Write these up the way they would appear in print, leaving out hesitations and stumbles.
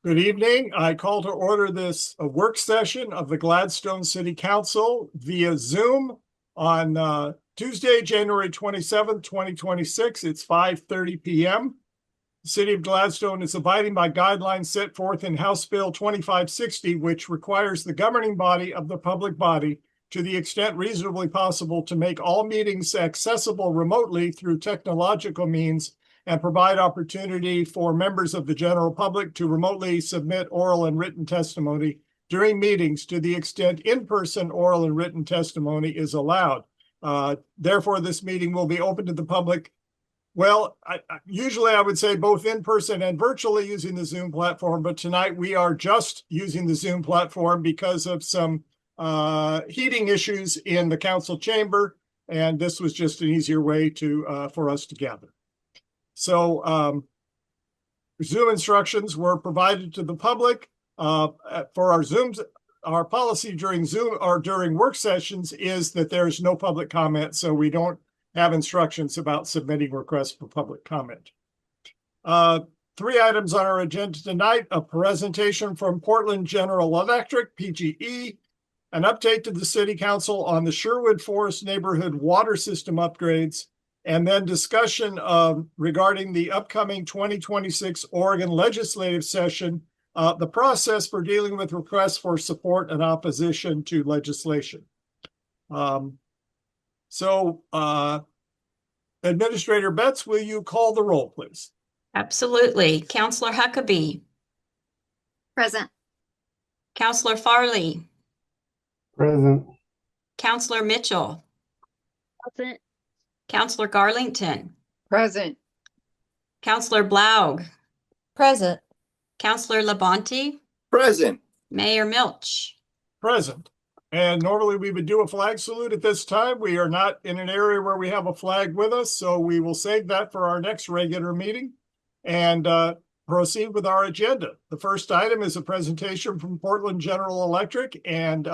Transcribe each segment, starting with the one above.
Good evening. I call to order this work session of the Gladstone City Council via Zoom on Tuesday, January 27th, 2026. It's 5:30 p.m. The City of Gladstone is abiding by guidelines set forth in House Bill 2560, which requires the governing body of the public body, to the extent reasonably possible, to make all meetings accessible remotely through technological means and provide opportunity for members of the general public to remotely submit oral and written testimony during meetings to the extent in-person oral and written testimony is allowed. Therefore, this meeting will be open to the public. Well, usually I would say both in person and virtually using the Zoom platform, but tonight we are just using the Zoom platform because of some heating issues in the council chamber, and this was just an easier way for us to gather. So Zoom instructions were provided to the public for our Zooms. Our policy during Zoom or during work sessions is that there's no public comment, so we don't have instructions about submitting requests for public comment. Three items on our agenda tonight: a presentation from Portland General Electric, PGE, an update to the City Council on the Sherwood Forest neighborhood water system upgrades, and then discussion regarding the upcoming 2026 Oregon legislative session, the process for dealing with requests for support and opposition to legislation. Administrator Betts, will you call the roll, please? Absolutely. Councillor Huckabee. Present. Councillor Farley. Present. Councillor Mitchell. Present. Councillor Garlington. Present. Councillor Blaug. Present. Councillor Labonte. Present. Mayor Milch. Present. And normally we would do a flag salute at this time. We are not in an area where we have a flag with us, so we will save that for our next regular meeting and proceed with our agenda. The first item is a presentation from Portland General Electric, and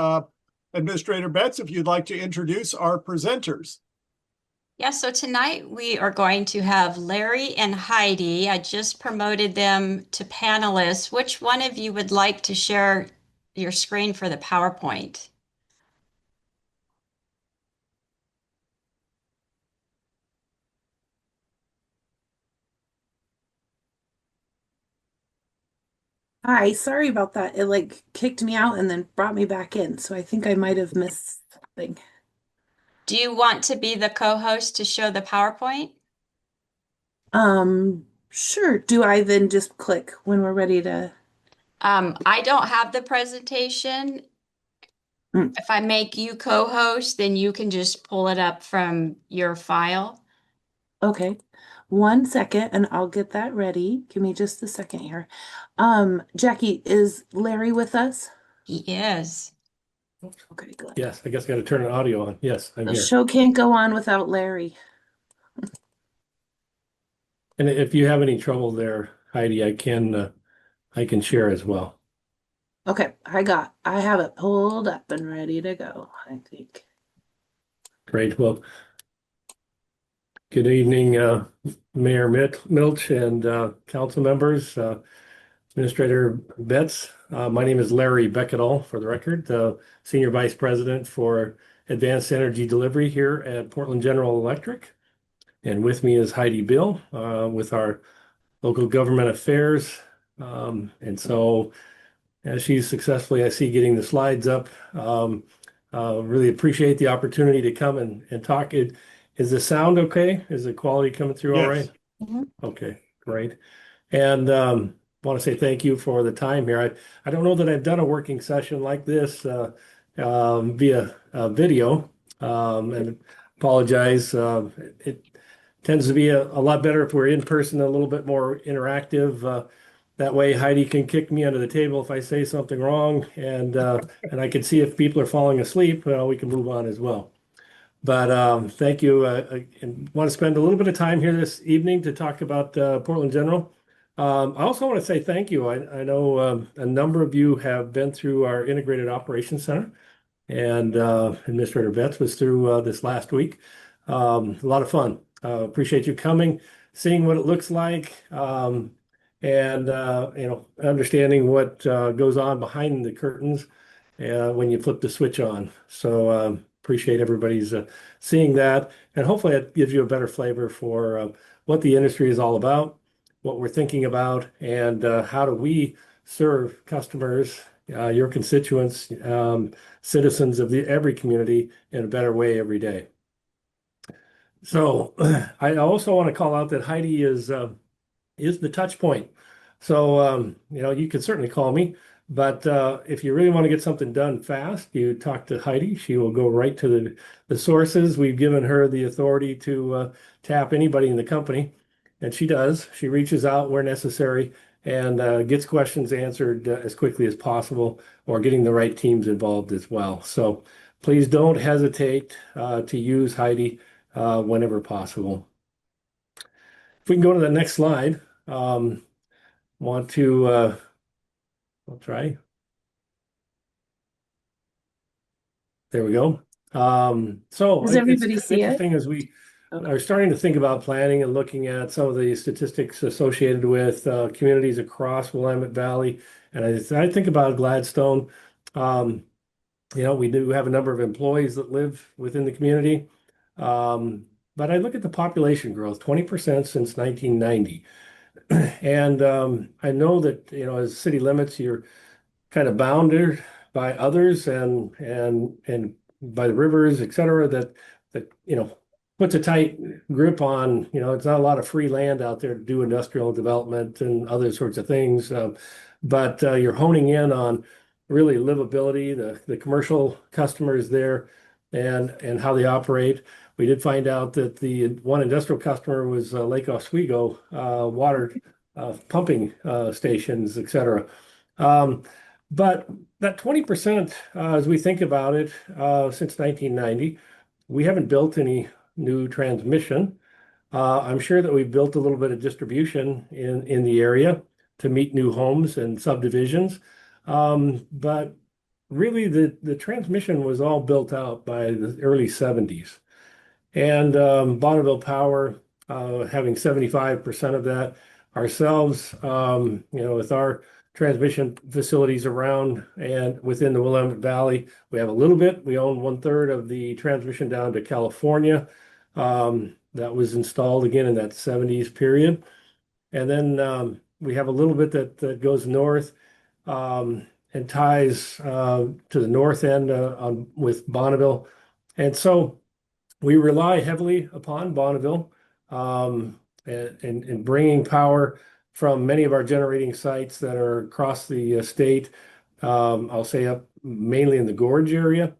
Administrator Betts, if you'd like to introduce our presenters. Yes, so tonight we are going to have Larry and Heidi. I just promoted them to panelists. Which one of you would like to share your screen for the PowerPoint? Hi, sorry about that. It kicked me out and then brought me back in. So I think I might have missed something. Do you want to be the co-host to show the PowerPoint? Sure. Do I then just click when we're ready to? I don't have the presentation. If I make you co-host, then you can just pull it up from your file. Okay. 1 second and I'll get that ready. Give me just a second here. Jackie, is Larry with us? He is. Okay, good. Yes, I guess I got to turn the audio on. Yes, I'm The here. show can't go on without Larry. And if you have any trouble there, Heidi, I can share as well. Okay, I have it pulled up and ready to go, I think. Great. Well, good evening, Mayor Milch and council members, Administrator Betts. My name is Larry Becketall, for the record, Senior Vice President for Advanced Energy Delivery here at Portland General Electric. And with me is Heidi Bill with our local government affairs. And so as she's successfully, I see, getting the slides up, really appreciate the opportunity to come and talk. Is the sound okay? Is the quality coming through all right? Mhm. Okay, great. And want to say thank you for the time here. I don't know that I've done a working session like this via video, and apologize. It tends to be a lot better if we're in person, a little bit more interactive. That way Heidi can kick me under the table if I say something wrong, and I can see if people are falling asleep. We can move on as well. But thank you. I want to spend a little bit of time here this evening to talk about Portland General. I also want to say thank you. I know a number of you have been through our Integrated Operations Center, and Administrator Betts was through this last week. A lot of fun. Appreciate you coming, seeing what it looks like. and understanding what goes on behind the curtains when you flip the switch on. So appreciate everybody's seeing that, and hopefully it gives you a better flavor for what the industry is all about, what we're thinking about, and how do we serve customers, your constituents, citizens of every community in a better way every day. So I also want to call out that Heidi is the touch point. So, you can certainly call me, but if you really want to get something done fast, you talk to Heidi. She will go right to the sources. We've given her the authority to tap anybody in the company, and she does. She reaches out where necessary and gets questions answered as quickly as possible, or getting the right teams involved as well. So please don't hesitate to use Heidi whenever possible. If we can go to the next slide. Want to, I'll try. There we go. So Does everybody it's see it? interesting as we Okay. are starting to think about planning and looking at some of the statistics associated with communities across Willamette Valley. And I think about Gladstone. We do have a number of employees that live within the community. But I look at the population growth, 20% since 1990. And I know that, as city limits, you're kind of bounded by others and by the rivers, et cetera, that puts a tight grip on, it's not a lot of free land out there to do industrial development and other sorts of things. But you're honing in on really livability, the commercial customers there and how they operate. We did find out that the one industrial customer was Lake Oswego water pumping stations, et cetera. But that 20%, as we think about it, since 1990, we haven't built any new transmission. I'm sure that we've built a little bit of distribution in the area to meet new homes and subdivisions. But really, the transmission was all built out by the early 70s. And Bonneville Power having 75% of that. Ourselves, with our transmission facilities around and within the Willamette Valley, we have a little bit. We own 1/3 of the transmission down to California. That was installed again in that 70s period. And then we have a little bit that goes north and ties to the north end with Bonneville. And so we rely heavily upon Bonneville and bringing power from many of our generating sites that are across the state. I'll say up mainly in the Gorge area,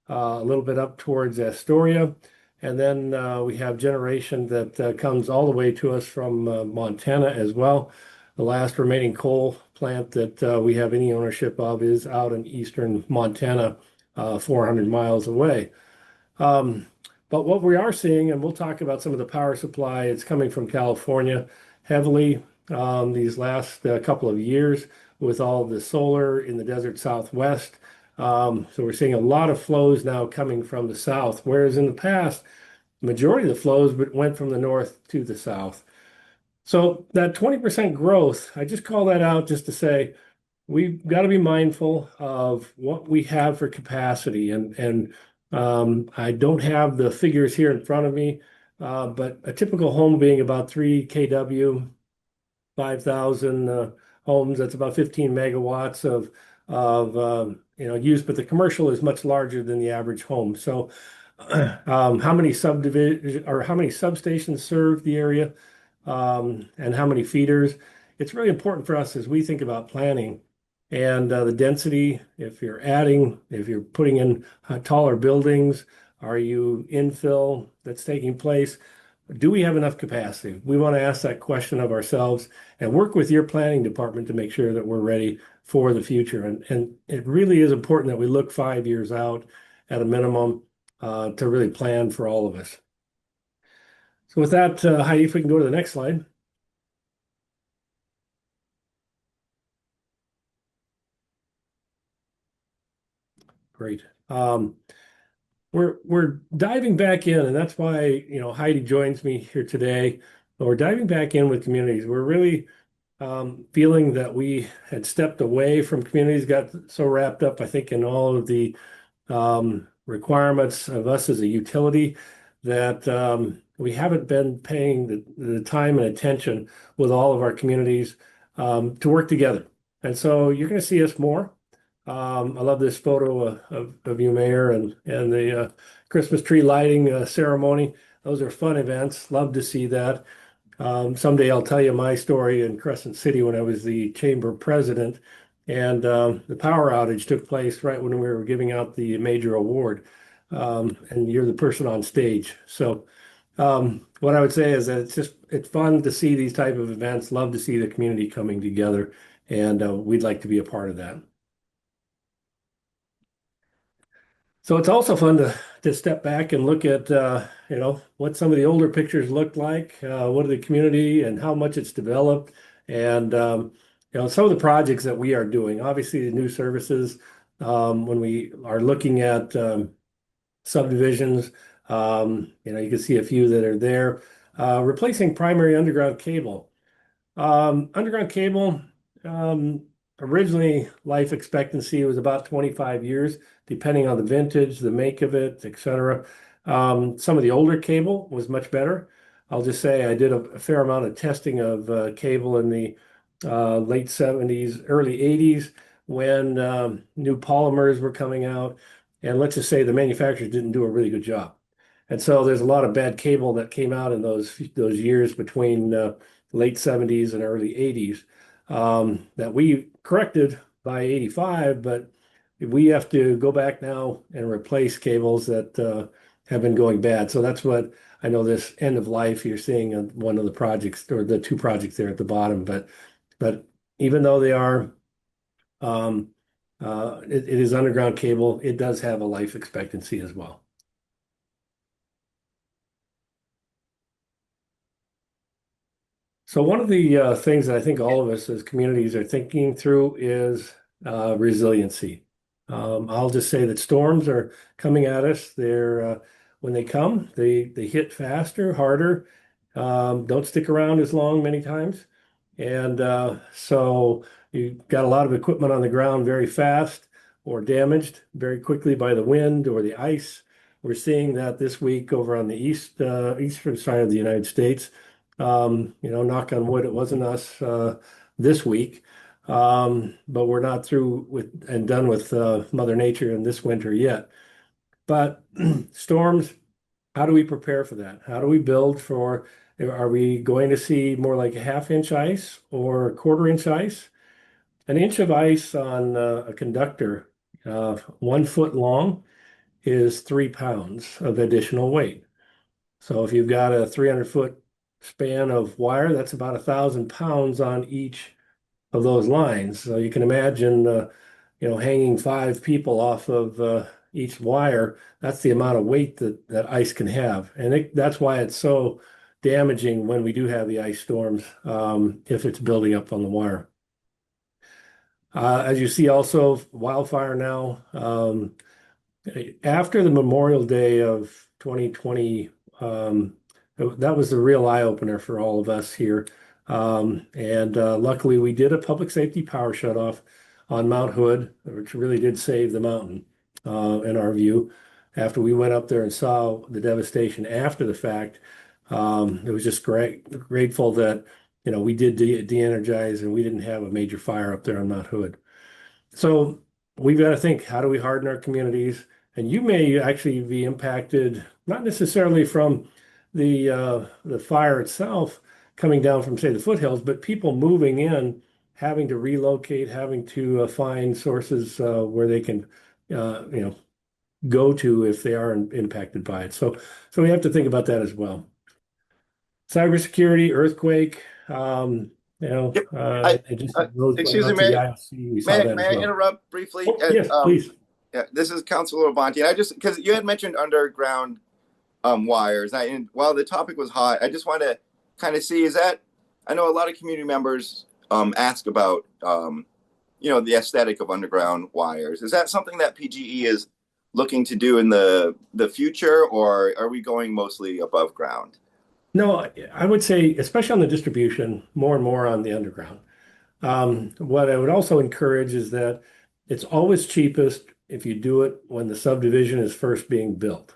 a little bit up towards Astoria. And then we have generation that comes all the way to us from Montana as well. The last remaining coal plant that we have any ownership of is out in eastern Montana, 400 miles away. But what we are seeing, and we'll talk about some of the power supply, it's coming from California heavily these last couple of years with all the solar in the desert Southwest. So we're seeing a lot of flows now coming from the south, whereas in the past, the majority of the flows went from the north to the south. So that 20% growth, I just call that out just to say, we've got to be mindful of what we have for capacity. And I don't have the figures here in front of me, but a typical home being about 3 kW, 5,000 homes, that's about 15 megawatts of use, but the commercial is much larger than the average home. So how many subdivision or how many substations serve the area and how many feeders? It's really important for us as we think about planning. And the density, if you're putting in taller buildings, are you infill that's taking place? Do we have enough capacity? We want to ask that question of ourselves and work with your planning department to make sure that we're ready for the future. And it really is important that we look 5 years out at a minimum to really plan for all of us. So with that, Heidi, if we can go to the next slide. Great. We're diving back in, and that's why Heidi joins me here today. We're diving back in with communities. We're really feeling that we had stepped away from communities, got so wrapped up, I think, in all of the requirements of us as a utility that we haven't been paying the time and attention with all of our communities to work together. And so you're going to see us more. I love this photo of you, Mayor, and the Christmas tree lighting ceremony. Those are fun events. Love to see that. Someday I'll tell you my story in Crescent City when I was the chamber president, and the power outage took place right when we were giving out the major award, and you're the person on stage. So what I would say is that it's fun to see these type of events. Love to see the community coming together, and we'd like to be a part of that. So it's also fun to step back and look at what some of the older pictures looked like, what are the community and how much it's developed, and some of the projects that we are doing. Obviously, the new services when we are looking at subdivisions, you can see a few that are there. Replacing primary underground cable. Underground cable, originally life expectancy was about 25 years, depending on the vintage, the make of it, etc. Some of the older cable was much better. I'll just say I did a fair amount of testing of cable in the late 70s, early 80s when new polymers were coming out. And let's just say the manufacturers didn't do a really good job. And so there's a lot of bad cable that came out in those years between late 70s and early 80s that we corrected by 85, but we have to go back now and replace cables that have been going bad. So that's what I know this end of life you're seeing on one of the projects or the two projects there at the bottom. But even though they are, it is underground cable, it does have a life expectancy as well. So one of the things that I think all of us as communities are thinking through is resiliency. I'll just say that storms are coming at us. They're when they come, they hit faster, harder, don't stick around as long many times. And so you've got a lot of equipment on the ground very fast or damaged very quickly by the wind or the ice. We're seeing that this week over on the eastern side of the United States. Knock on wood, it wasn't us this week, but we're not through with and done with Mother Nature in this winter yet. But storms, how do we prepare for that? How do we build for? Are we going to see more like a half-inch ice or a quarter-inch ice? An inch of ice on a conductor, 1 foot long, is 3 pounds of additional weight. So if you've got a 300-foot span of wire, that's about 1,000 pounds on each of those lines. So you can imagine, hanging 5 people off of each wire. That's the amount of weight that ice can have, and that's why it's so damaging when we do have the ice storms if it's building up on the wire. As you see, also wildfire now. After the Memorial Day of 2020. That was the real eye opener for all of us here. And luckily, we did a public safety power shutoff on Mount Hood, which really did save the mountain in our view. After we went up there and saw the devastation after the fact, it was just grateful that we did de-energize and we didn't have a major fire up there on Mount Hood. So we've got to think, how do we harden our communities? And you may actually be impacted, not necessarily from the fire itself coming down from, say, the foothills, but people moving in, having to relocate, having to find sources where they can, go to if they are impacted by it. So we have to think about that as well. Cybersecurity, earthquake, Excuse me, may I interrupt briefly? Yes, please. Yeah, this is Councilor Bonte. And because you had mentioned underground wires, and while the topic was hot, I just want to kind of see, I know a lot of community members ask about, the aesthetic of underground wires. Is that something that PGE is looking to do in the future, or are we going mostly above ground? No, I would say, especially on the distribution, more and more on the underground. What I would also encourage is that it's always cheapest if you do it when the subdivision is first being built.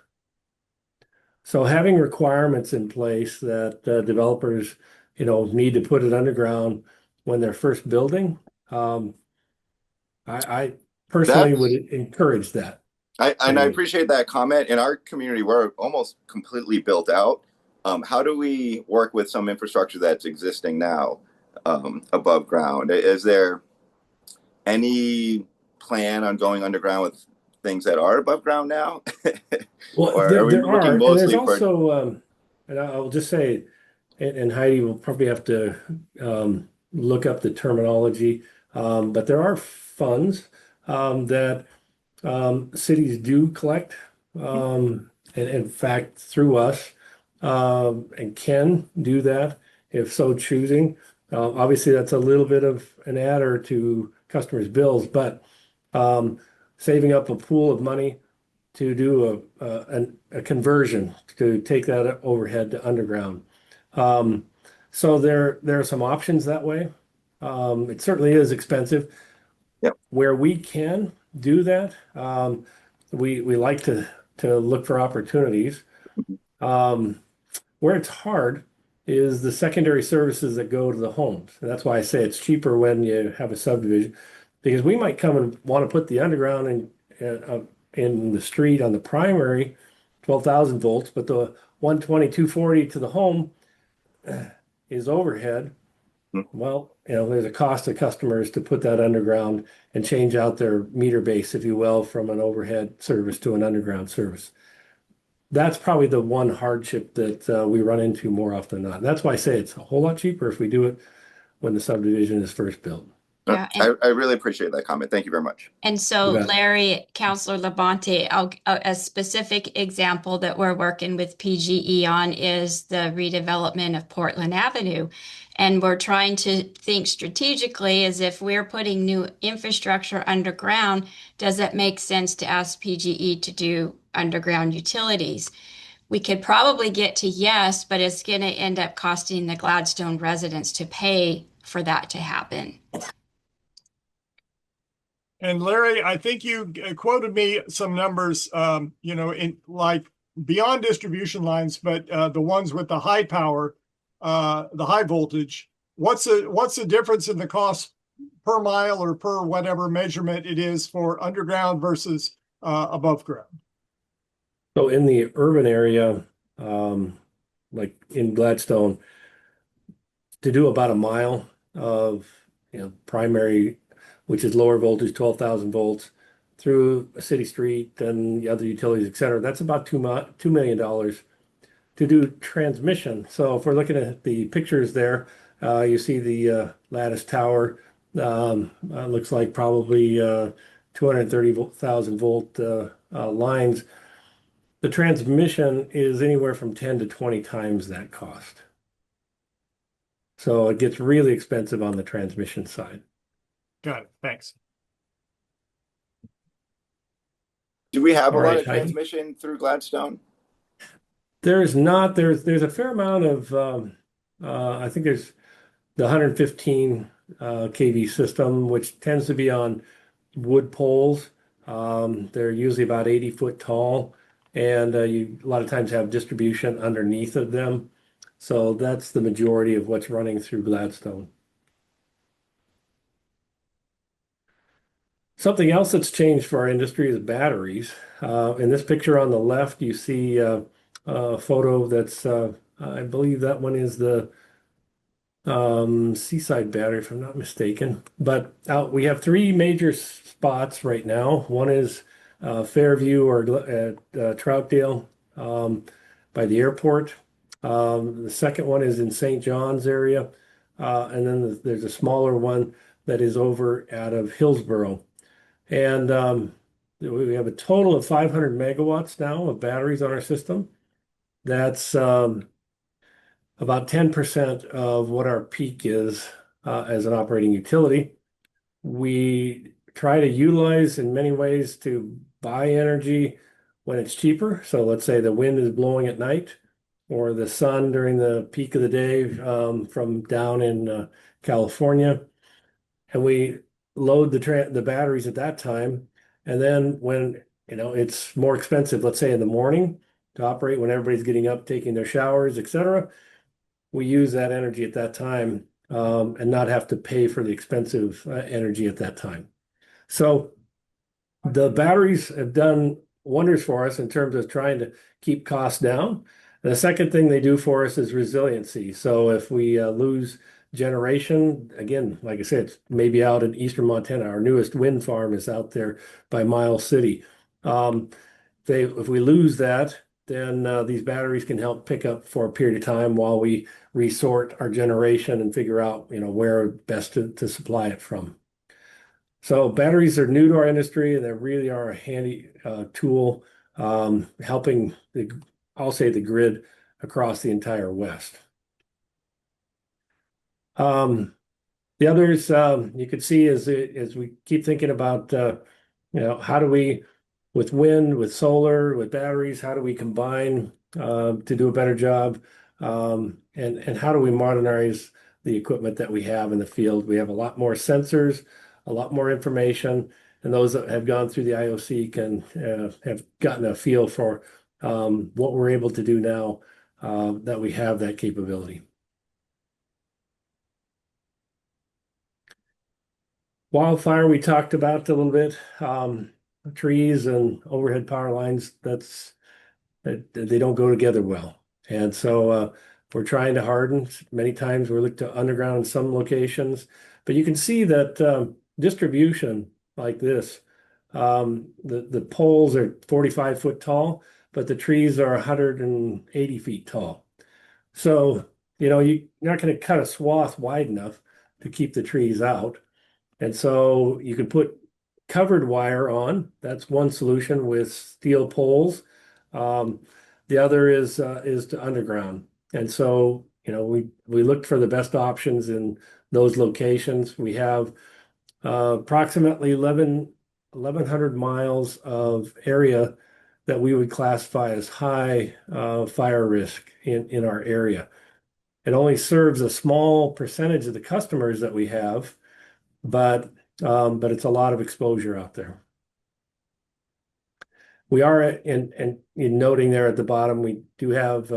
So having requirements in place that developers, need to put it underground when they're first building, I personally would That's encourage that. I appreciate that comment. In our community, we're almost completely built out. How do we work with some infrastructure that's existing now above ground? Is there any plan on going underground with things that are above ground now? Well, Or are we there looking are, and there's mostly for? also, and I'll just say, and Heidi will probably have to look up the terminology, but there are funds that cities do collect, and in fact, through us, and can do that if so choosing. Obviously, that's a little bit of an adder to customers' bills, but saving up a pool of money to do a conversion to take that overhead to underground. So there are some options that way. It certainly is expensive. Yep. Where we can do that, we like to look for opportunities. Where it's hard is the secondary services that go to the homes. And that's why I say it's cheaper when you have a subdivision, because we might come and want to put the underground in the street on the primary 12,000 volts, but the 120, 240 to the home is overhead. Well, there's a cost to customers to put that underground and change out their meter base, if you will, from an overhead service to an underground service. That's probably the one hardship that we run into more often than not. That's why I say it's a whole lot cheaper if we do it when the subdivision is first built. Yeah, I really appreciate that comment. Thank you very much. And so, You bet. Larry, Counselor Labonte, a specific example that we're working with PGE on is the redevelopment of Portland Avenue. And we're trying to think strategically as if we're putting new infrastructure underground, does it make sense to ask PGE to do underground utilities? We could probably get to yes, but it's going to end up costing the Gladstone residents to pay for that to happen. And Larry, I think you quoted me some numbers, in like beyond distribution lines, but the ones with the high power, the high voltage. What's the difference in the cost per mile or per whatever measurement it is for underground versus above ground? So in the urban area, like in Gladstone, to do about a mile of primary, which is lower voltage, 12,000 volts, through a city street and the other utilities, et cetera, that's about $2 million to do transmission. So if we're looking at the pictures there, you see the lattice tower, looks like probably 230,000 volt lines. The transmission is anywhere from 10 to 20 times that cost. So it gets really expensive on the transmission side. Got it. Thanks. Do we have a All lot right, of Heidi? transmission through Gladstone? There's not. There's a fair amount of. I think there's the 115 kV system, which tends to be on wood poles. They're usually about 80 foot tall, and you a lot of times have distribution underneath of them. So that's the majority of what's running through Gladstone. Something else that's changed for our industry is batteries. In this picture on the left, you see a photo that's, I believe that one is the Seaside battery, if I'm not mistaken. But we have three major spots right now. One is Fairview or Troutdale by the airport. The second one is in St. John's area. And then there's a smaller one that is over out of Hillsborough. And we have a total of 500 megawatts now of batteries on our system. That's about 10% of what our peak is as an operating utility. We try to utilize in many ways to buy energy when it's cheaper. So let's say the wind is blowing at night. or the sun during the peak of the day from down in California. And we load the batteries at that time. And then when it's more expensive, let's say in the morning to operate when everybody's getting up, taking their showers, etc., we use that energy at that time and not have to pay for the expensive energy at that time. So the batteries have done wonders for us in terms of trying to keep costs down. And the second thing they do for us is resiliency. So if we lose generation, again, like I said, it's maybe out in eastern Montana. Our newest wind farm is out there by Miles City. If we lose that, then these batteries can help pick up for a period of time while we resort our generation and figure out, where best to supply it from. So batteries are new to our industry, and they really are a handy tool helping I'll say the grid across the entire West. The others you could see as we keep thinking about, how do we, with wind, with solar, with batteries, how do we combine to do a better job? And how do we modernize the equipment that we have in the field? We have a lot more sensors, a lot more information, and those that have gone through the IOC can have gotten a feel for what we're able to do now that we have that capability. Wildfire, we talked about a little bit. Trees and overhead power lines, they don't go together well. And so we're trying to harden. Many times we're looking to underground in some locations. But you can see that distribution like this, the poles are 45 foot tall, but the trees are 180 feet tall. So, you're not going to cut a swath wide enough to keep the trees out. And so you can put covered wire on. That's one solution with steel poles. The other is to underground. And so, we looked for the best options in those locations. We have approximately 1,100 miles of area that we would classify as high fire risk in our area. It only serves a small percentage of the customers that we have, but it's a lot of exposure out there. We are in noting there at the bottom, we do have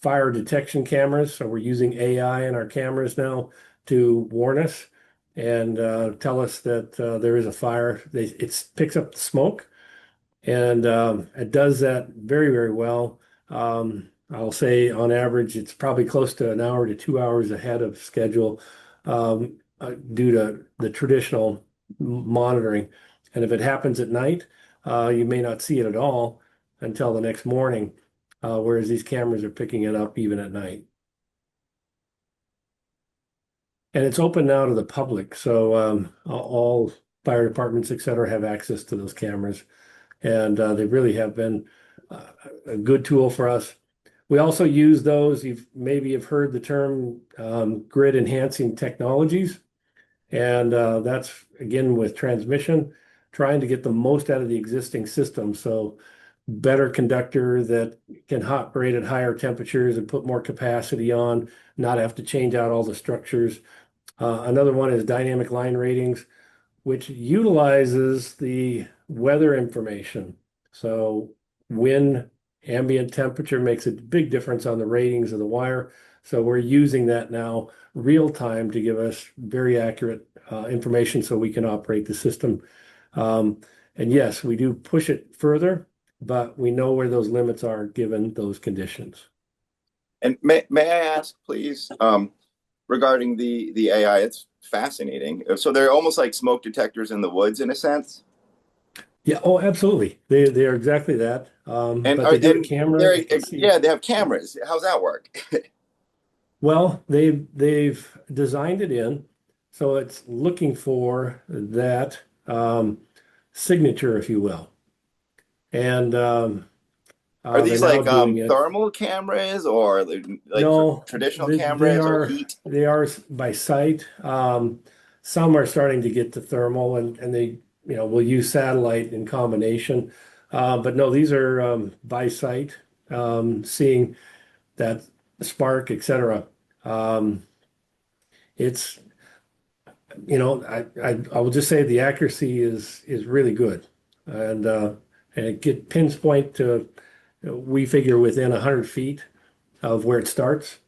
fire detection cameras, so we're using AI in our cameras now to warn us and tell us that there is a fire. It picks up the smoke, and it does that very, very well. I'll say on average, it's probably close to an hour to 2 hours ahead of schedule due to the traditional monitoring. And if it happens at night, you may not see it at all until the next morning, whereas these cameras are picking it up even at night. And it's open now to the public, so all fire departments, et cetera, have access to those cameras. And they really have been a good tool for us. We also use those, maybe you've heard the term grid enhancing technologies. And that's, again, with transmission, trying to get the most out of the existing system. So better conductor that can operate at higher temperatures and put more capacity on, not have to change out all the structures. Another one is dynamic line ratings, which utilizes the weather information. So wind, ambient temperature makes a big difference on the ratings of the wire. So we're using that now real time to give us very accurate information so we can operate the system. And yes, we do push it further, but we know where those limits are given those conditions. And may I ask, please, regarding the AI? It's fascinating. So they're almost like smoke detectors in the woods, in a sense. Yeah. Oh, absolutely. They are exactly that. But they do a camera. Yeah, they have cameras. How's that work? Well, they've designed it in, so it's looking for that signature, if you will. And Are these they're like now doing it. thermal cameras or like No, traditional they cameras or are heat? they are by sight. Some are starting to get to thermal, and they will use satellite in combination. But no, these are by sight, seeing that spark, etc. Um, it's I will just say the accuracy is really good, and it get pinpoint to we figure within 100 feet of where it starts,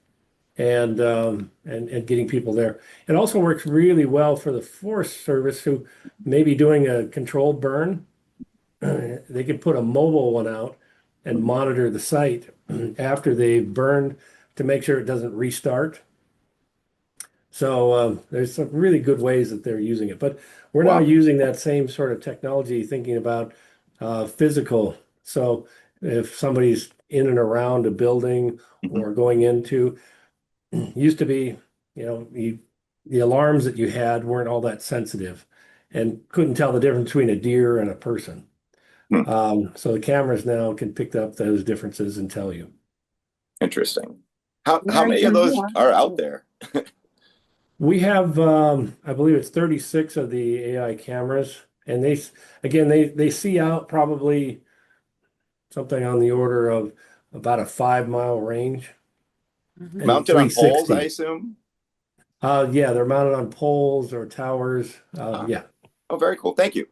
and getting people there. It also works really well for the Forest Service who may be doing a controlled burn. They can put a mobile one out and monitor the site after they've burned to make sure it doesn't restart. So there's some really good ways that they're using it, but we're now Wow. using that same sort of technology, thinking about physical. So if somebody's in and around a building or going into, used to be, the alarms that you had weren't all that sensitive and couldn't tell the difference between a deer and a person. So the cameras now can pick up those differences and tell you. Interesting. How Larry, many of can you those are out there? We have, I believe it's 36 of the AI cameras, and they see out probably something on the order of about a 5 mile range Mhm. and Mounted on poles, I 360. assume. Yeah, they're mounted on poles or towers. Yeah, Oh, very cool. Thank you.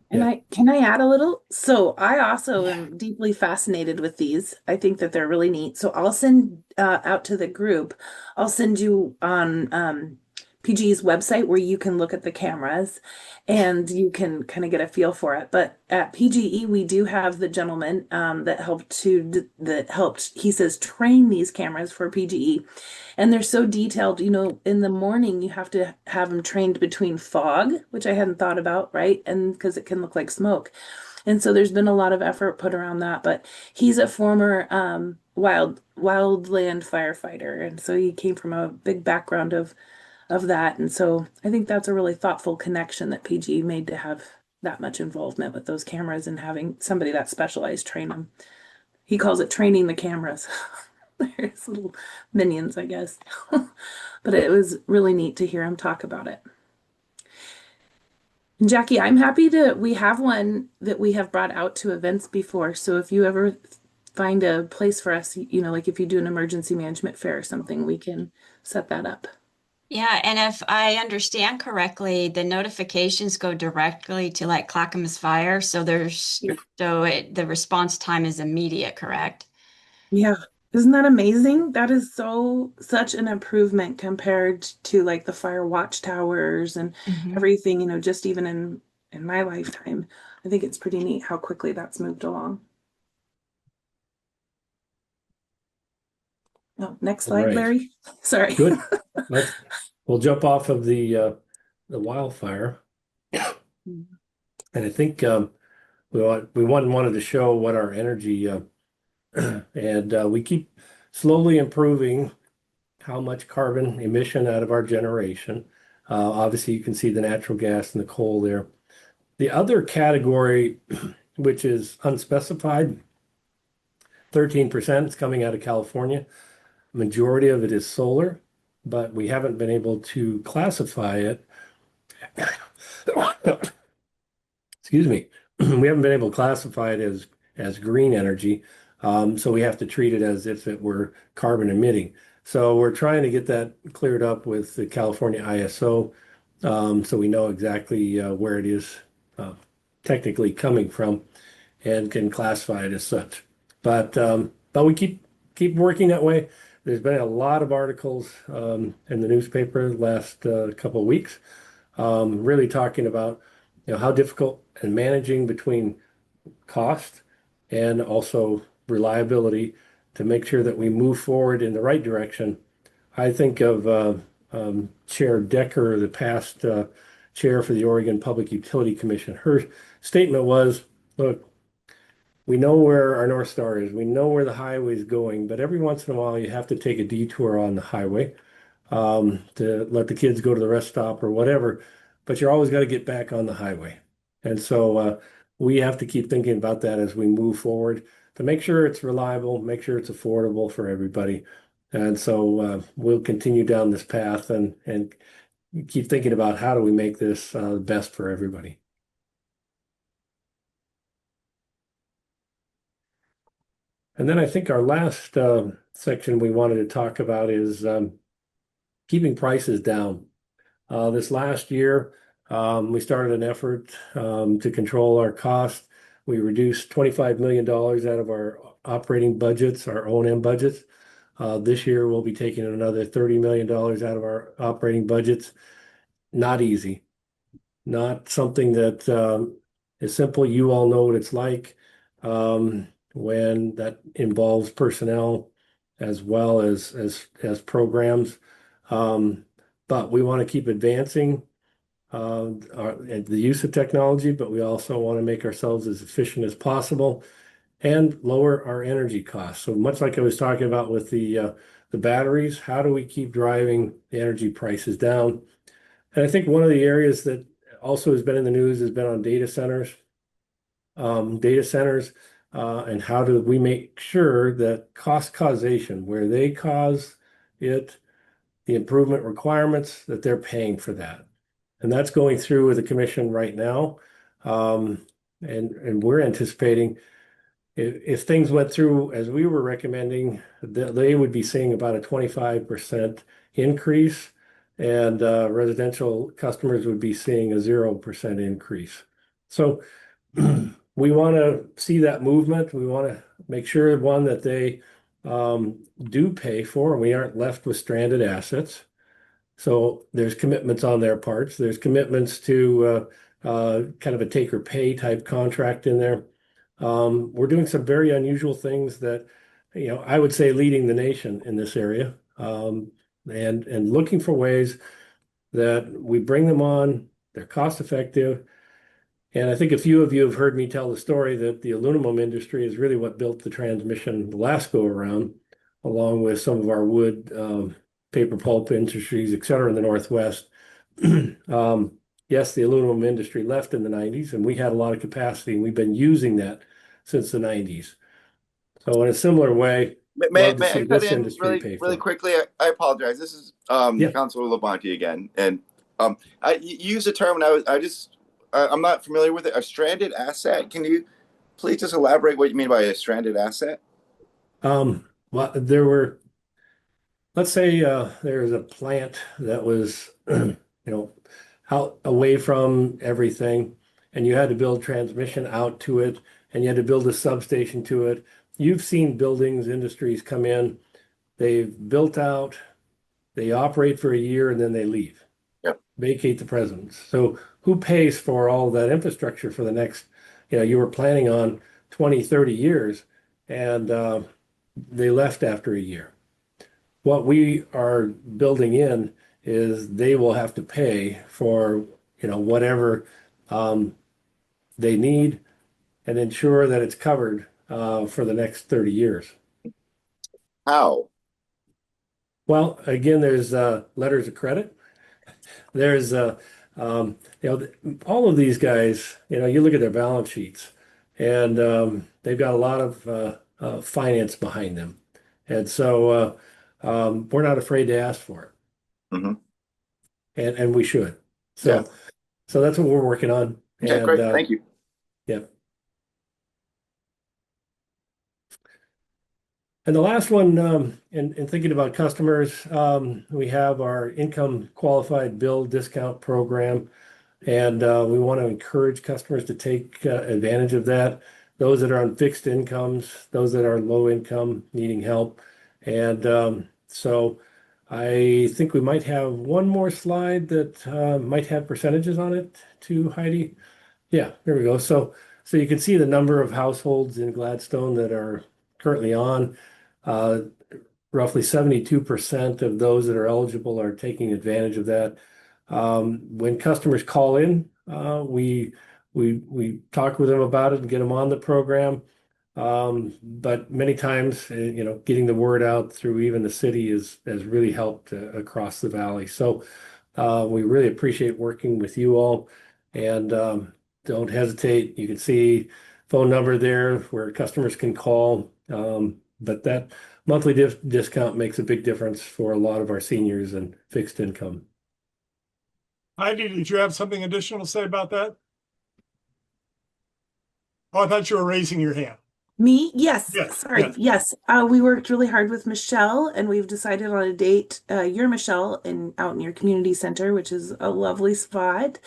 And Yeah. can I add a little? So I also am deeply fascinated with these. I think that they're really neat. So I'll send out to the group. I'll send you on PG's website where you can look at the cameras and you can kind of get a feel for it. But at PGE, we do have the gentleman that helped, he says, train these cameras for PGE. And they're so detailed, in the morning you have to have them trained between fog, which I hadn't thought about, right? And because it can look like smoke. And so there's been a lot of effort put around that, but he's a former wildland firefighter. And so he came from a big background of that. And so I think that's a really thoughtful connection that PG made to have that much involvement with those cameras and having somebody that specialized train them. He calls it training the cameras. There's little minions, I guess. But it was really neat to hear him talk about it. And Jackie, I'm happy we have one that we have brought out to events before. So if you ever find a place for us, like if you do an emergency management fair or something, we can set that up. Yeah, and if I understand correctly, the notifications go directly to like Clackamas Fire, so the response time is immediate, correct? Yeah. Isn't that amazing? That is such an improvement compared to like the fire watchtowers and Mhm. everything, just even in my lifetime. I think it's pretty neat how quickly that's moved along. Oh, next slide, Right. Larry. Sorry. Good. We'll jump off of the wildfire, and I think we wanted to show what our energy and we keep slowly improving how much carbon emission out of our generation. Obviously, you can see the natural gas and the coal there. The other category, which is unspecified, 13% is coming out of California. Majority of it is solar, but we haven't been able to classify it. Excuse me. We haven't been able to classify it as green energy. So we have to treat it as if it were carbon emitting. So we're trying to get that cleared up with the California ISO, so we know exactly where it is technically coming from and can classify it as such. But we keep working that way. There's been a lot of articles in the newspaper the last couple of weeks, really talking about how difficult and managing between cost and also reliability to make sure that we move forward in the right direction. I think of Chair Decker, the past chair for the Oregon Public Utility Commission. Her statement was, look, we know where our North Star is. We know where the highway is going, but every once in a while you have to take a detour on the highway to let the kids go to the rest stop or whatever. But you're always got to get back on the highway. And so we have to keep thinking about that as we move forward to make sure it's reliable, make sure it's affordable for everybody. And so we'll continue down this path and keep thinking about how do we make this the best for everybody. And then I think our last section we wanted to talk about is keeping prices down. This last year, we started an effort to control our costs. We reduced $25 million out of our operating budgets, our O&M budgets. This year, we'll be taking another $30 million out of our operating budgets. Not easy. Not something that is simple. You all know what it's like when that involves personnel as well as programs. But we want to keep advancing the use of technology, but we also want to make ourselves as efficient as possible and lower our energy costs. So much like I was talking about with the batteries, how do we keep driving the energy prices down? And I think one of the areas that also has been in the news has been on data centers. And how do we make sure that cost causation, where they cause it, the improvement requirements, that they're paying for that. And that's going through with the commission right now. And we're anticipating if things went through as we were recommending, they would be seeing about a 25% increase, and residential customers would be seeing a 0% increase. So we want to see that movement. We want to make sure, one, that they do pay for, and we aren't left with stranded assets. So there's commitments on their parts. There's commitments to kind of a take or pay type contract in there. We're doing some very unusual things that, I would say leading the nation in this area, and looking for ways that we bring them on, they're cost effective. And I think a few of you have heard me tell the story that the aluminum industry is really what built the transmission the last go around, along with some of our wood, paper pulp industries, et cetera, in the Northwest. Yes, the aluminum industry left in the 90s, and we had a lot of capacity, and we've been using that since the 90s. So in a similar way, May love to see I cut this in industry pay for really it. quickly? I apologize. This is Yeah. Councilor Labonte again, and you used a term, and I'm not familiar with it. A stranded asset. Can you please just elaborate what you mean by a stranded asset? Well, let's say there's a plant that was, out away from everything, and you had to build transmission out to it, and you had to build a substation to it. You've seen buildings, industries come in, they've built out, they operate for a year, and then they leave. Yep. Vacate the presence. So who pays for all that infrastructure for the next, you were planning on 20, 30 years, and they left after a year. What we are building in is they will have to pay for, whatever they need and ensure that it's covered for the next 30 years. How? Well, again, there's letters of credit. There's, all of these guys, you look at their balance sheets, and they've got a lot of finance behind them. And so we're not afraid to ask for it. Mm-hmm. And we should. So that's what we're working on. Okay, And great. Thank you. yeah. And the last one, in thinking about customers, we have our income qualified bill discount program, and we want to encourage customers to take advantage of that. Those that are on fixed incomes, those that are low income, needing help. And so I think we might have one more slide that might have percentages on it too, Heidi. Yeah, there we go. So you can see the number of households in Gladstone that are currently on. Roughly 72% of those that are eligible are taking advantage of that. When customers call in, we talk with them about it and get them on the program. But many times, getting the word out through even the city has really helped across the valley. So we really appreciate working with you all, and don't hesitate. You can see phone number there where customers can call. But that monthly discount makes a big difference for a lot of our seniors and fixed income. Heidi, did you have something additional to say about that? Oh, I thought you were raising your hand. Me? Yes. Yes, Sorry. yes. Yes. We worked really hard with Michelle and we've decided on a date. You're Michelle out in your community center, which is a lovely spot.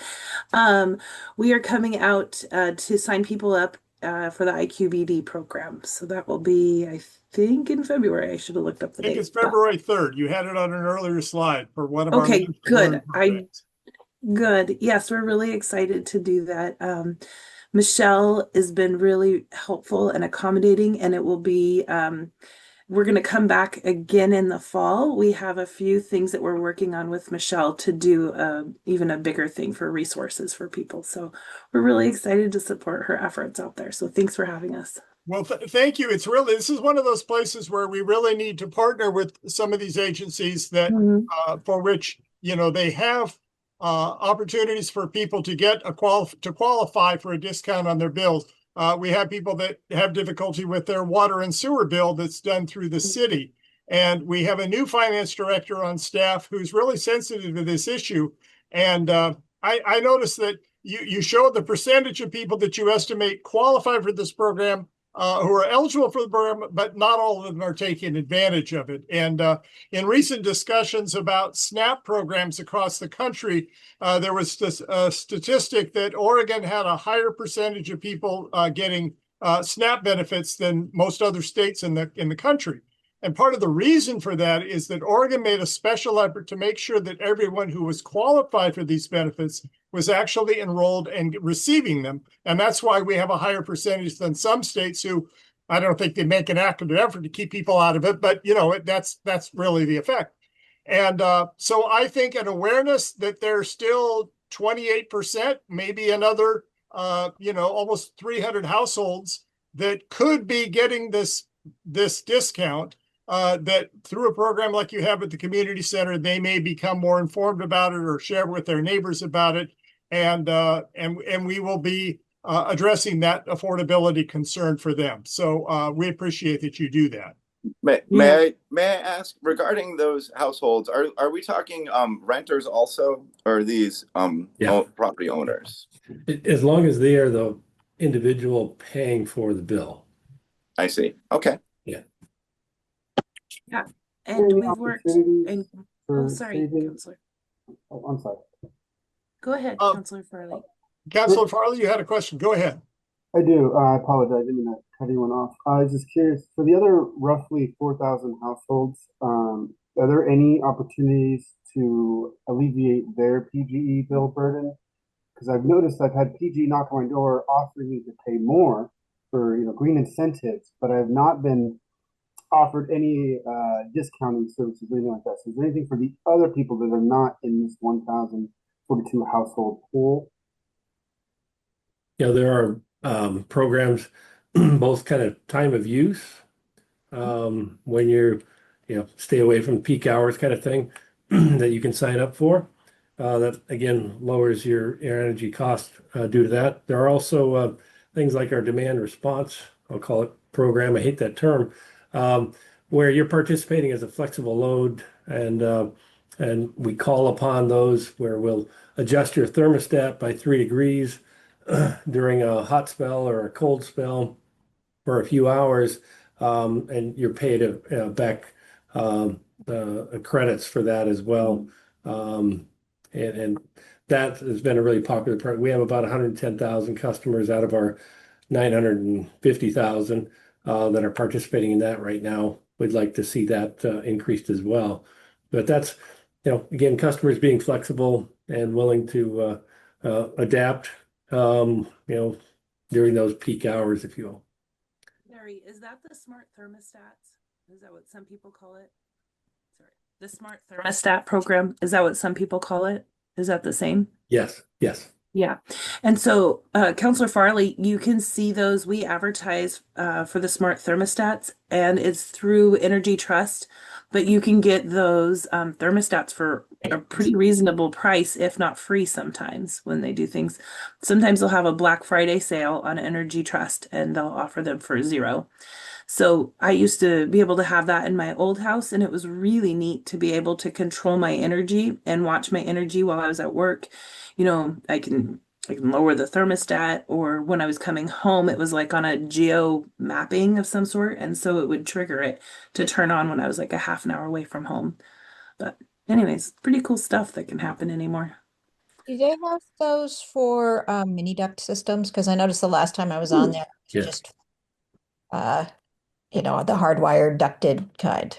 Um, we are coming out to sign people up for the IQBD program. So that will be, I think, in February. I should have looked up the I think it's date. But February 3rd. You had it on an earlier slide for one of our okay, Learn to good. Learn programs. Good. Yes, we're really excited to do that. Michelle has been really helpful and accommodating, and it will be, we're going to come back again in the fall. We have a few things that we're working on with Michelle to do even a bigger thing for resources for people. So we're really excited to support her efforts out there. So thanks for having us. Well, thank you. This is one of those places where we really need to partner with some of these agencies that, Mhm. for which, they have opportunities for people to get to qualify for a discount on their bills. We have people that have difficulty with their water and sewer bill that's done through the city. And we have a new finance director on staff who's really sensitive to this issue. And I noticed that you showed the percentage of people that you estimate qualify for this program who are eligible for the program, but not all of them are taking advantage of it. And in recent discussions about SNAP programs across the country, there was a statistic that Oregon had a higher percentage of people getting SNAP benefits than most other states in the country. And part of the reason for that is that Oregon made a special effort to make sure that everyone who was qualified for these benefits was actually enrolled and receiving them. And that's why we have a higher percentage than some states who I don't think they make an active effort to keep people out of it, but that's really the effect. And so I think an awareness that there's still 28%, maybe another almost 300 households that could be getting this discount, that through a program like you have at the community center, they may become more informed about it or share with their neighbors about it. And we will be addressing that affordability concern for them. So we appreciate that you do that. May I ask regarding those households, are we talking renters also, or these property owners? As long as they are the individual paying for the bill. I see. Okay. Yeah. Yeah. And we've worked in, sorry, Counselor. Oh, I'm sorry. Go ahead, Counselor Farley. Counselor Farley, you had a question. Go ahead. I do. I apologize. I didn't mean to cut anyone off. I was just curious, for the other roughly 4,000 households, are there any opportunities to alleviate their PGE bill burden? Because I've noticed I've had PG knock on my door offering me to pay more for green incentives, but I have not been offered any discounting services or anything like that. So is there anything for the other people that are not in this 1,042 household pool? There are programs, both kind of time of use, when you're, stay away from peak hours kind of thing that you can sign up for. That again lowers your energy cost due to that. There are also things like our demand response, I'll call it program. I hate that term, where you're participating as a flexible load, and we call upon those where we'll adjust your thermostat by 3 degrees during a hot spell or a cold spell for a few hours, and you're paid back credits for that as well. And that has been a really popular part. We have about 110,000 customers out of our 950,000 that are participating in that right now. We'd like to see that increased as well. But that's, again, customers being flexible and willing to adapt, during those peak hours, if you will. Larry, is that the smart thermostats? Is that what some people call it? Sorry. The smart thermostat program, is that what some people call it? Is that the same? Yes, yes. Yeah. And so, Counselor Farley, you can see those. We advertise for the smart thermostats, and it's through Energy Trust, but you can get those thermostats for a pretty reasonable price, if not free sometimes when they do things. Sometimes they'll have a Black Friday sale on Energy Trust, and they'll offer them for $0. So I used to be able to have that in my old house, and it was really neat to be able to control my energy and watch my energy while I was at work. I can I can lower the thermostat, or when I was coming home, it was like on a geo mapping of some sort, and so it would trigger it to turn on when I was like a half an hour away from home. But anyways, pretty cool stuff that can happen anymore. Do they have those for mini duct systems? Because I noticed the last time I was on there, it was Yeah. just uh, the hardwired ducted kind.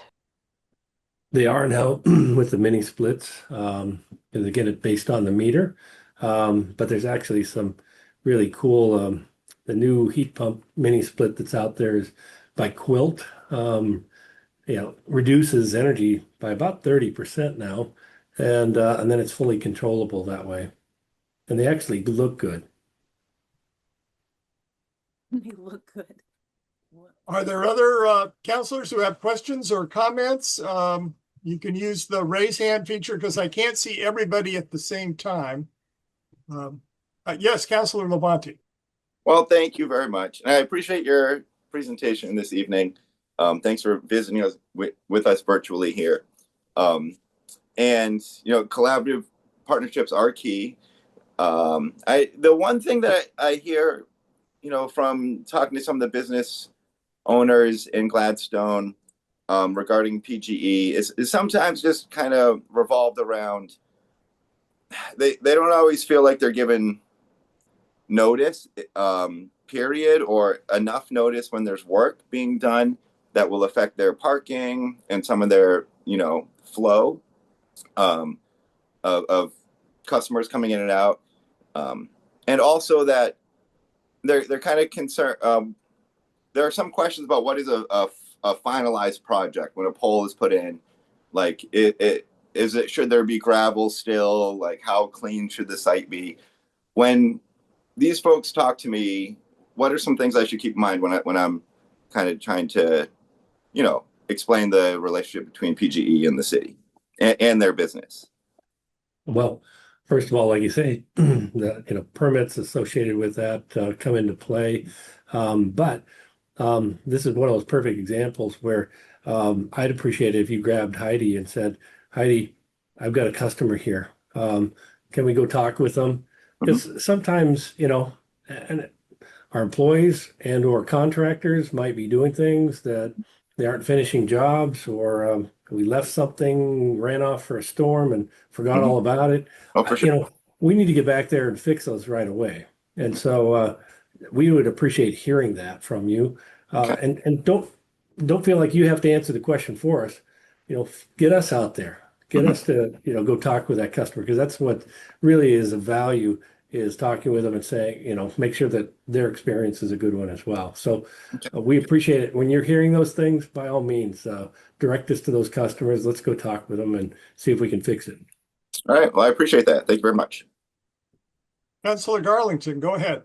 They are now with the mini splits, because again, it's based on the meter. But there's actually some really cool, the new heat pump mini split that's out there is by Quilt. Reduces energy by about 30% now. And then it's fully controllable that way. And they actually look good. They look good. Are there other counselors who have questions or comments? You can use the raise hand feature because I can't see everybody at the same time. Yes, Counselor Labonte. Well, thank you very much. And I appreciate your presentation this evening. Thanks for visiting us with us virtually here. And collaborative partnerships are key. The one thing that I hear, from talking to some of the business owners in Gladstone regarding PGE is sometimes just kind of revolved around they don't always feel like they're given notice, period, or enough notice when there's work being done that will affect their parking and some of their flow of customers coming in and out, and also that they're kind of concerned. There are some questions about what is a finalized project when a pole is put in. Like, should there be gravel still? Like, how clean should the site be? When these folks talk to me, what are some things I should keep in mind when I'm kind of trying to, explain the relationship between PGE and the city and their business? Well, first of all, like you say, the permits associated with that come into play. But this is one of those perfect examples where I'd appreciate it if you grabbed Heidi and said, Heidi, I've got a customer here. Can we go talk with them? Because sometimes, and our employees and or contractors might be doing things that they aren't finishing jobs, or we left something, ran off for a storm and forgot all about it. Oh, for sure. We need to get back there and fix those right away. And so we would appreciate hearing that from you. Okay. And don't feel like you have to answer the question for us. Get us out there. Get us to, go talk with that customer, because that's what really is a value, is talking with them and saying, make sure that their experience is a good one as well. So we appreciate it. When you're hearing those things, by all means, direct us to those customers. Let's go talk with them and see if we can fix it. All right. Well, I appreciate that. Thank you very much. Councilor Garlington, go ahead.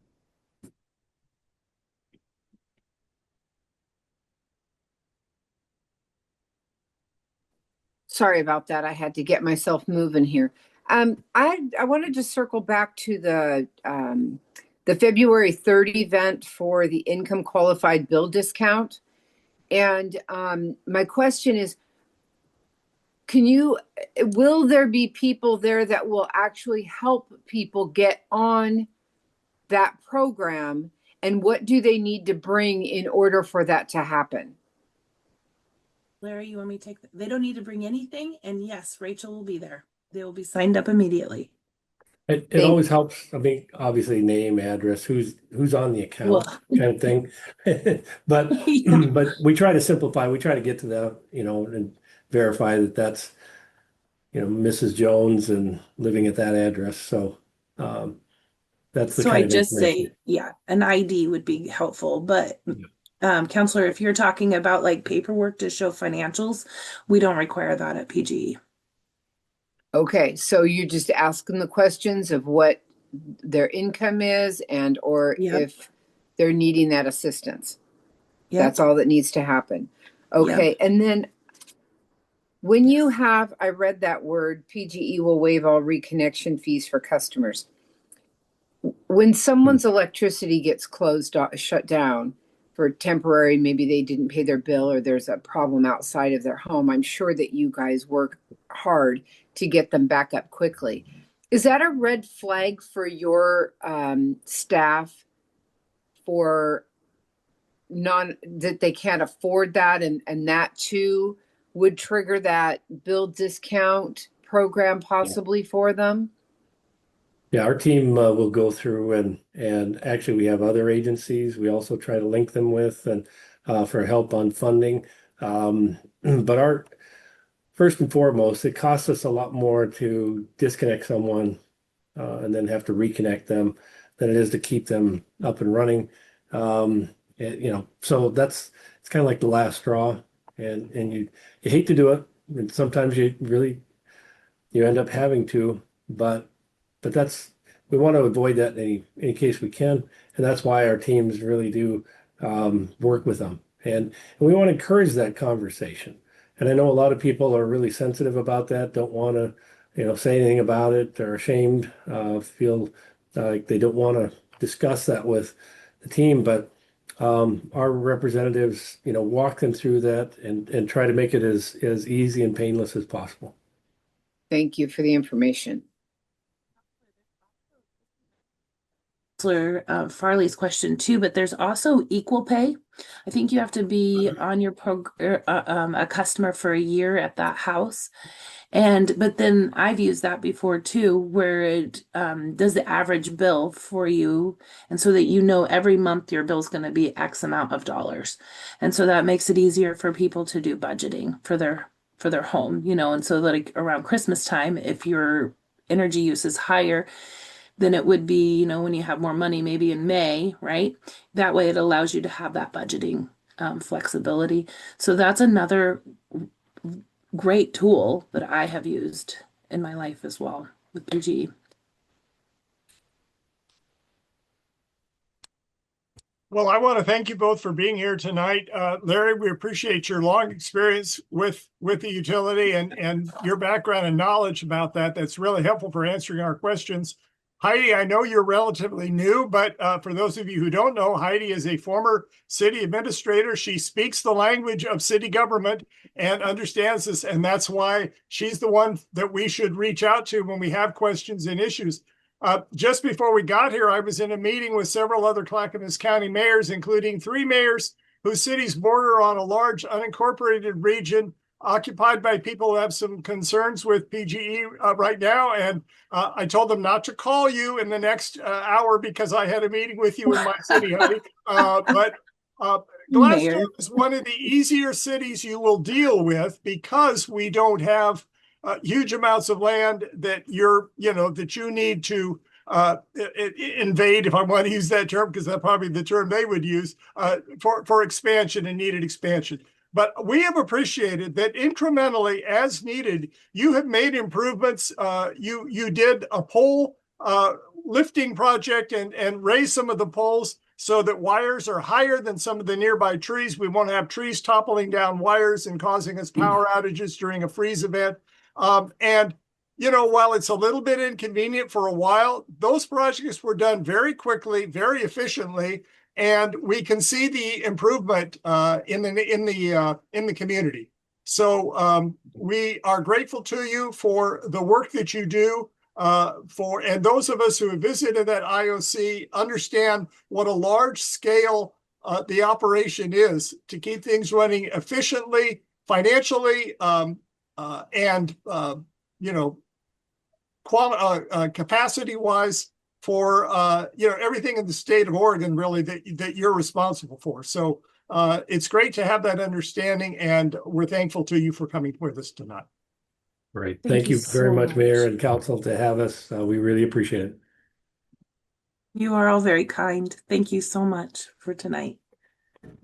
Sorry about that. I had to get myself moving here. I wanted to circle back to the February 30 event for the income qualified bill discount. And my question is, will there be people there that will actually help people get on that program? And what do they need to bring in order for that to happen? Larry, you want me to take that? They don't need to bring anything. And yes, Rachel will be there. They will be signed up immediately. It always helps. I mean, obviously, name, address, who's on the account, Well, kind of thing. But yeah. but we try to simplify. We try to get to that, and verify that that's, Mrs. Jones and living at that address. So that's the So kind I of just information. say, yeah, an ID would be helpful. But Counselor, if you're talking about like paperwork to show financials, we don't require that at PGE. Okay, so you're just asking the questions of what their income is or Yep. if they're needing that assistance. Yep. That's all that needs to happen. Okay, and then when I read that word, PGE will waive all reconnection fees for customers. When someone's electricity gets shut down for temporary, maybe they didn't pay their bill or there's a problem outside of their home, I'm sure that you guys work hard to get them back up quickly. Is that a red flag for your staff for that they can't afford that and that too would trigger that bill discount program possibly for them? Yeah, our team will go through and actually we have other agencies we also try to link them with and for help on funding. But our first and foremost, it costs us a lot more to disconnect someone and then have to reconnect them than it is to keep them up and running. So it's kind of like the last straw, and you hate to do it, and sometimes you end up having to, but that's we want to avoid that in any case we can, and that's why our teams really do work with them, and we want to encourage that conversation. And I know a lot of people are really sensitive about that, don't want to, say anything about it, or ashamed, feel like they don't want to discuss that with the team, but our representatives, walk them through that and try to make it as easy and painless as possible. Thank you for the information. Farley's question too, but there's also equal pay. I think you have to be on your a customer for a year at that house. But then I've used that before too, where it does the average bill for you. And so that every month your bill's going to be X amount of dollars. And so that makes it easier for people to do budgeting for their home, and so like around Christmas time, if your energy use is higher than it would be, when you have more money, maybe in May, right? That way it allows you to have that budgeting flexibility. So that's another great tool that I have used in my life as well with PG. Well, I want to thank you both for being here tonight. Larry, we appreciate your long experience with the utility and your background and knowledge about that. That's really helpful for answering our questions. Heidi, I know you're relatively new, but for those of you who don't know, Heidi is a former city administrator. She speaks the language of city government and understands this, and that's why she's the one that we should reach out to when we have questions and issues. Just before we got here, I was in a meeting with several other Clackamas County mayors, including 3 mayors whose cities border on a large unincorporated region occupied by people who have some concerns with PGE right now. And I told them not to call you in the next hour because I had a meeting with you in my city, honey. But Gladstone is one of the easier cities you will deal with because we don't have huge amounts of land that that you need to invade, if I want to use that term, because that's probably the term they would use for expansion and needed expansion. But we have appreciated that incrementally, as needed, you have made improvements. You did a pole lifting project and raised some of the poles so that wires are higher than some of the nearby trees. We won't have trees toppling down wires and causing us power outages during a freeze event. While it's a little bit inconvenient for a while, those projects were done very quickly, very efficiently, and we can see the improvement in the community. So we are grateful to you for the work that you do. And those of us who have visited that IOC understand what a large scale the operation is to keep things running efficiently, financially, and capacity wise for everything in the state of Oregon, really, that you're responsible for. So it's great to have that understanding, and we're thankful to you for coming with us tonight. Great. Thank you very much, Mayor and Council, to have us. We really appreciate it. You are all very kind. Thank you so much for tonight.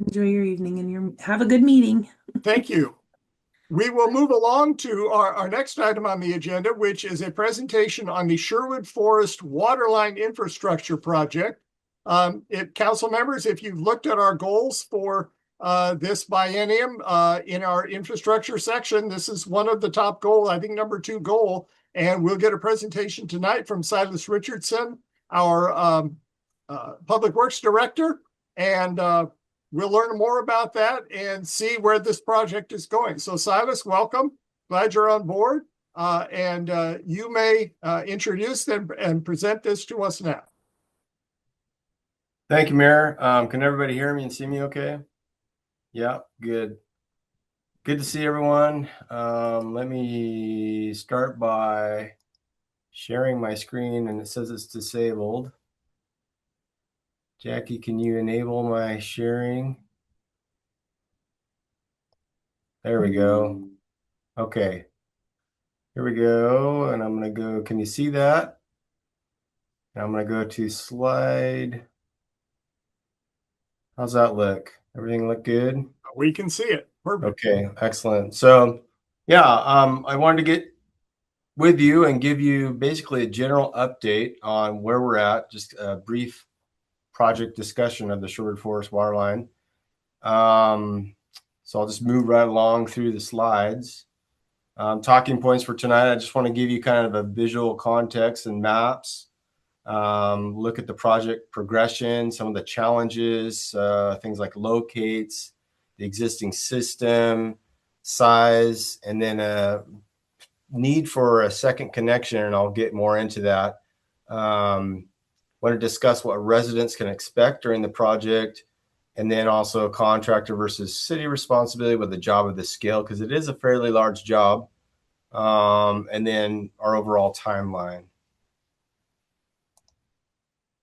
Enjoy your evening and have a good meeting. Thank you. We will move along to our next item on the agenda, which is a presentation on the Sherwood Forest Waterline Infrastructure Project. Council members, if you've looked at our goals for this biennium in our infrastructure section, this is one of the top goals, I think number 2 goal, and we'll get a presentation tonight from Silas Richardson, our Public Works Director, and we'll learn more about that and see where this project is going. So Silas, welcome. Glad you're on board. and you may introduce them and present this to us now. Thank you, Mayor. Can everybody hear me and see me okay? Yeah, good. Good to see everyone. Let me start by sharing my screen, and it says it's disabled. Jackie, can you enable my sharing? There we go. Okay. Here we go. And I'm going to go, can you see that? And I'm going to go to slide. How's that look? Everything look good? We can see it. Perfect. Okay, excellent. So yeah, I wanted to get with you and give you basically a general update on where we're at, just a brief project discussion of the Sherwood Forest water line. So I'll just move right along through the slides. Talking points for tonight, I just want to give you kind of a visual context and maps. Look at the project progression, some of the challenges, things like locates, the existing system, size, and then a need for a second connection, and I'll get more into that. Want to discuss what residents can expect during the project, and then also contractor versus city responsibility with a job of this scale, because it is a fairly large job, and then our overall timeline.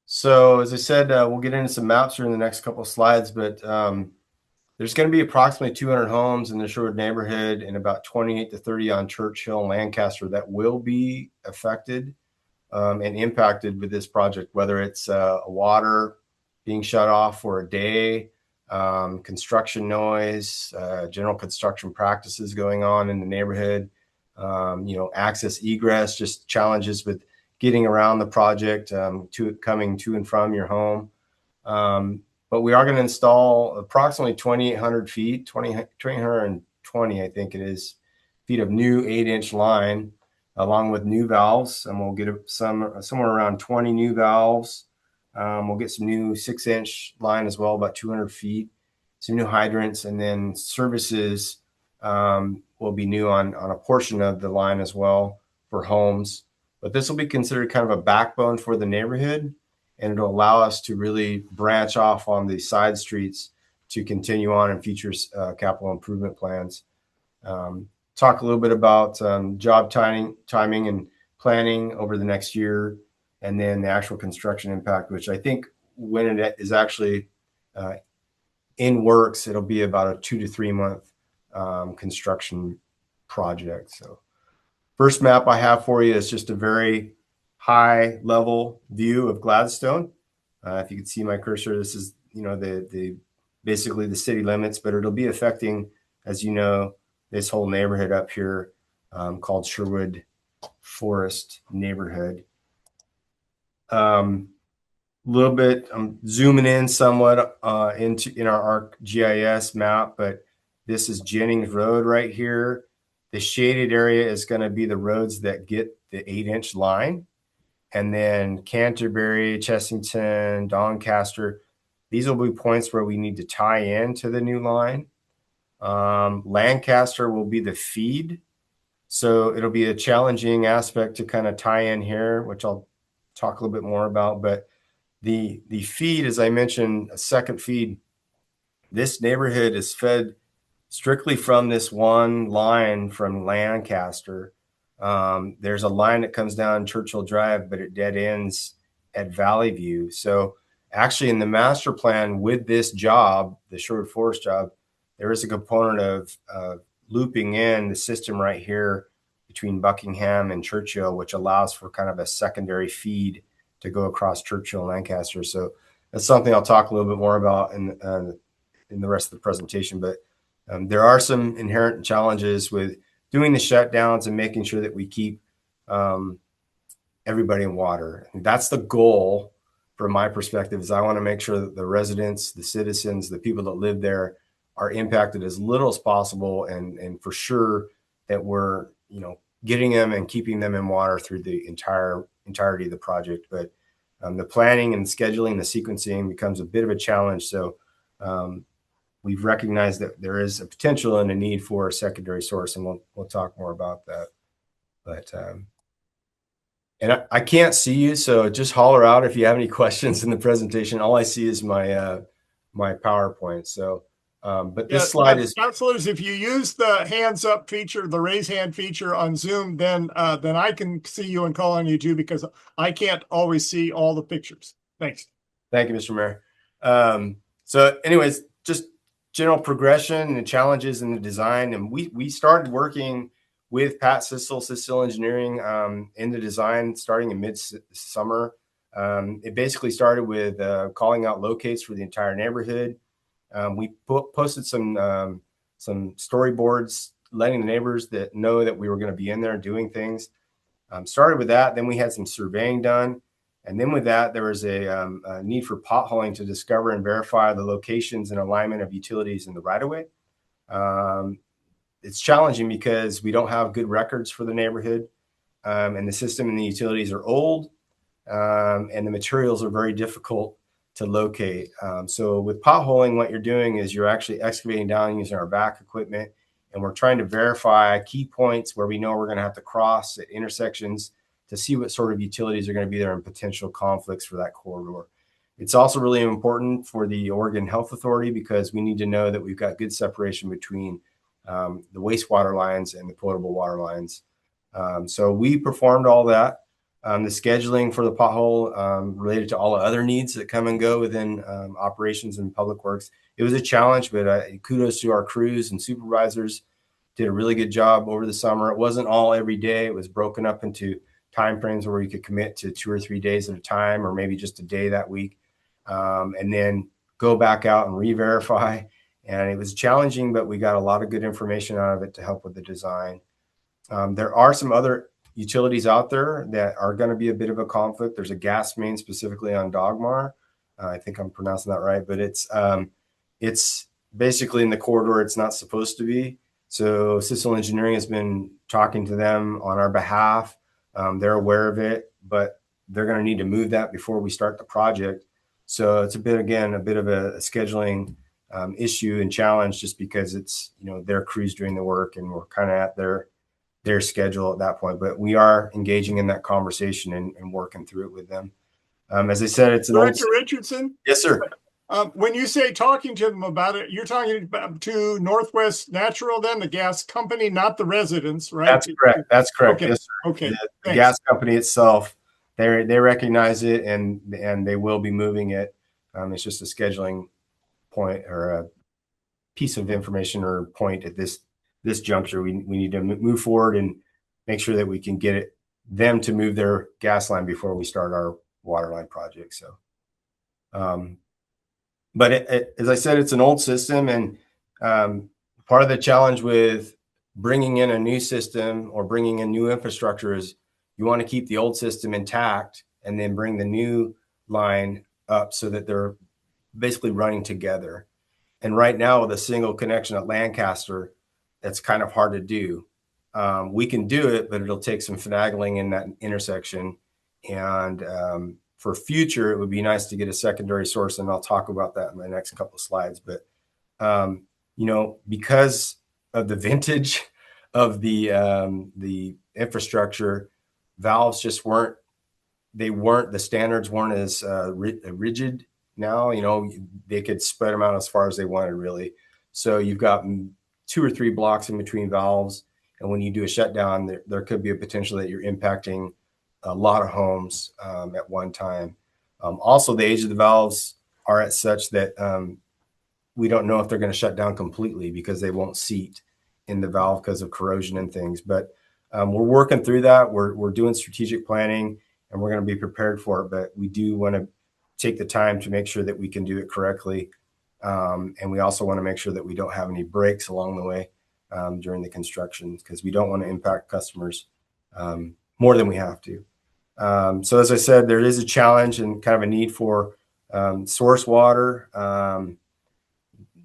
So as I said, we'll get into some maps here in the next couple of slides, but there's going to be approximately 200 homes in the Sherwood neighborhood and about 28 to 30 on Churchill and Lancaster that will be affected and impacted with this project, whether it's water being shut off for a day, construction noise, general construction practices going on in the neighborhood, access egress, just challenges with getting around the project, coming to and from your home. But we are going to install approximately 2,800 feet, 2,820, I think it is, feet of new 8-inch line, along with new valves. And we'll get somewhere around 20 new valves. We'll get some new 6-inch line as well, about 200 feet, some new hydrants, and then services will be new on a portion of the line as well for homes. But this will be considered kind of a backbone for the neighborhood, and it'll allow us to really branch off on the side streets to continue on in future capital improvement plans. Talk a little bit about job timing and planning over the next year, and then the actual construction impact, which I think when it is actually in works, it'll be about a 2 to 3 month construction project. So first map I have for you is just a very high level view of Gladstone. If you can see my cursor, this is, the basically the city limits, but it'll be affecting, as you know, this whole neighborhood up here called Sherwood Forest neighborhood. Little bit, I'm zooming in somewhat in our ArcGIS map, but this is Jennings Road right here. The shaded area is going to be the roads that get the 8-inch line. And then Canterbury, Chessington, Doncaster, these will be points where we need to tie in to the new line. Lancaster will be the feed. So it'll be a challenging aspect to kind of tie in here, which I'll talk a little bit more about. But the feed, as I mentioned, a second feed, this neighborhood is fed strictly from this one line from Lancaster. There's a line that comes down Churchill Drive, but it dead ends at Valley View. So actually in the master plan with this job, the Sherwood Forest job, there is a component of looping in the system right here between Buckingham and Churchill, which allows for kind of a secondary feed to go across Churchill and Lancaster. So that's something I'll talk a little bit more about in the rest of the presentation. But there are some inherent challenges with doing the shutdowns and making sure that we keep everybody in water. And that's the goal from my perspective, is I want to make sure that the residents, the citizens, the people that live there are impacted as little as possible, and for sure that we're getting them and keeping them in water through the entirety of the project. But the planning and scheduling, the sequencing becomes a bit of a challenge. So we've recognized that there is a potential and a need for a secondary source, and we'll talk more about that. But and I can't see you, so just holler out if you have any questions in the presentation. All I see is my my PowerPoint. So, but this slide is counselors. If you use the hands up feature, the raise hand feature on Zoom, then I can see you and call on you too, because I can't always see all the pictures. Thanks. Thank you, Mr. Mayor. So anyways, just general progression and challenges in the design. And we started working with Pat Sissel Engineering in the design starting in mid-summer. It basically started with calling out locates for the entire neighborhood. We posted some storyboards, letting the neighbors that know that we were going to be in there doing things. Started with that. Then we had some surveying done. And then with that, there was a need for potholing to discover and verify the locations and alignment of utilities in the right-of-way. It's challenging because we don't have good records for the neighborhood, and the system and the utilities are old, and the materials are very difficult to locate. So with potholing, what you're doing is you're actually excavating down using our back equipment, and we're trying to verify key points where we know we're going to have to cross at intersections to see what sort of utilities are going to be there and potential conflicts for that corridor. It's also really important for the Oregon Health Authority because we need to know that we've got good separation between the wastewater lines and the potable water lines. So we performed all that. The scheduling for the pothole related to all the other needs that come and go within operations and public works. It was a challenge, but kudos to our crews and supervisors. Did a really good job over the summer. It wasn't all every day. It was broken up into time frames where you could commit to 2 or 3 days at a time, or maybe just a day that week, and then go back out and re-verify. And it was challenging, but we got a lot of good information out of it to help with the design. There are some other utilities out there that are going to be a bit of a conflict. There's a gas main specifically on Dogmar. I think I'm pronouncing that right, but it's basically in the corridor it's not supposed to be. So Sissel Engineering has been talking to them on our behalf. They're aware of it, but they're going to need to move that before we start the project. So it's a bit of a scheduling issue and challenge, just because it's, their crews doing the work and we're kind of at their schedule at that point. But we are engaging in that conversation and working through it with them. As I said, it's Director Richardson. Yes, sir. When you say talking to them about it, you're talking about to Northwest Natural, then the gas company, not the residents, right? That's correct. Okay. Yes, sir. Okay. The gas company itself, they recognize it and they will be moving it. It's just a scheduling point or a piece of information or point at this juncture. We need to move forward and make sure that we can get them to move their gas line before we start our water line project. So, but as I said, it's an old system, and part of the challenge with bringing in a new system or bringing in new infrastructure is you want to keep the old system intact and then bring the new line up so that they're basically running together. And right now with a single connection at Lancaster, that's kind of hard to do. We can do it, but it'll take some finagling in that intersection. And for future, it would be nice to get a secondary source, and I'll talk about that in my next couple of slides. But because of the vintage of the infrastructure, valves just weren't. The standards weren't as rigid. Now, they could spread them out as far as they wanted, really. So you've got 2 or 3 blocks in between valves, and when you do a shutdown, there could be a potential that you're impacting a lot of homes at one time. Also, the age of the valves are at such that we don't know if they're going to shut down completely because they won't seat in the valve because of corrosion and things. But we're working through that. We're doing strategic planning, and we're going to be prepared for it. But we do want to take the time to make sure that we can do it correctly. And we also want to make sure that we don't have any breaks along the way during the construction, because we don't want to impact customers more than we have to. So as I said, there is a challenge and kind of a need for source water.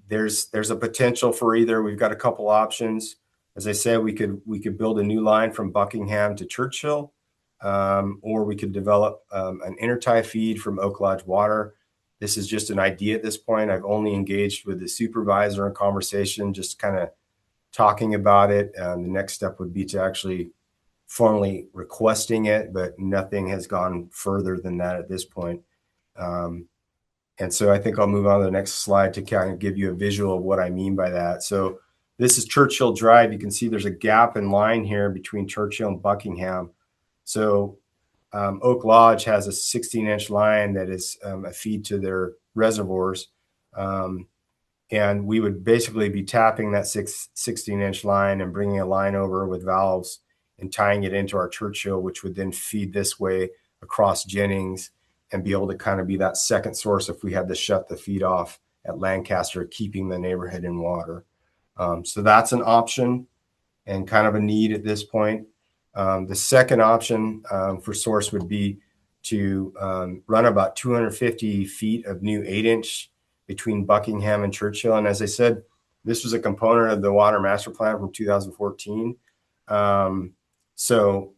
There's a potential for either. We've got a couple options. As I said, we could build a new line from Buckingham to Churchill, or we could develop an intertie feed from Oak Lodge Water. This is just an idea at this point. I've only engaged with the supervisor in conversation, just kind of talking about it. The next step would be to actually formally requesting it, but nothing has gone further than that at this point. And so I think I'll move on to the next slide to kind of give you a visual of what I mean by that. So this is Churchill Drive. You can see there's a gap in line here between Churchill and Buckingham. So Oak Lodge has a 16-inch line that is a feed to their reservoirs. And we would basically be tapping that 16-inch line and bringing a line over with valves and tying it into our Churchill, which would then feed this way across Jennings and be able to kind of be that second source if we had to shut the feed off at Lancaster, keeping the neighborhood in water. So that's an option and kind of a need at this point. The second option for source would be to run about 250 feet of new 8-inch between Buckingham and Churchill. And as I said, this was a component of the Water Master Plan from 2014. So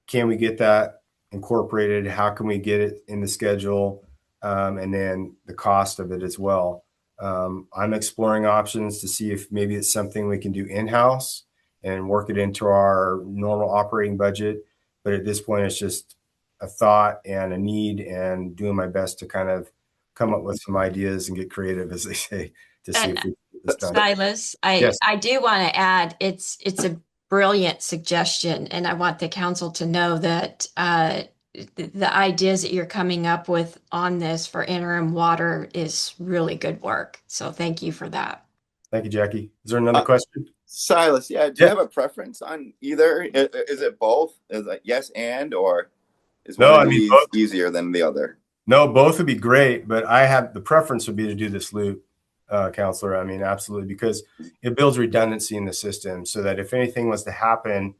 can we get that incorporated? How can we get it in the schedule? And then the cost of it as well. I'm exploring options to see if maybe it's something we can do in-house and work it into our normal operating budget. But at this point, it's just a thought and a need, and doing my best to kind of come up with some ideas and get creative, as they say, to see if we can get this done. Silas, Yes. I do want to add, it's a brilliant suggestion, and I want the council to know that the ideas that you're coming up with on this for interim water is really good work. So thank you for that. Thank you, Jackie. Is there another question? Silas, do you have a preference on either? Is it both? Is it yes and, or is one of these easier than the other? No, both would be great, but the preference would be to do this loop, Counselor. I mean, absolutely, because it builds redundancy in the system so that if anything was to happen,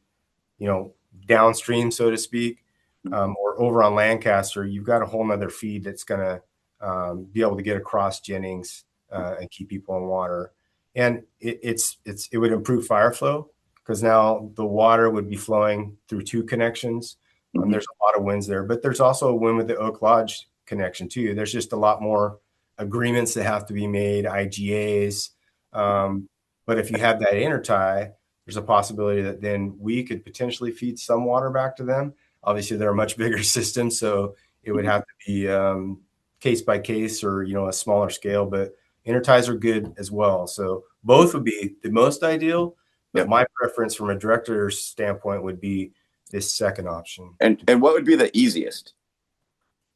downstream, so to speak, or over on Lancaster, you've got a whole nother feed that's going to be able to get across Jennings and keep people in water. And it would improve fire flow because now the water would be flowing through two connections. There's a lot of wins there, but there's also a win with the Oak Lodge connection too. There's just a lot more agreements that have to be made, IGAs. But if you have that intertie, there's a possibility that then we could potentially feed some water back to them. Obviously, they're a much bigger system, so it would have to be case by case or a smaller scale. But interties are good as well. So both would be the most ideal. But my preference from a director's standpoint would be this second option. And what would be the easiest?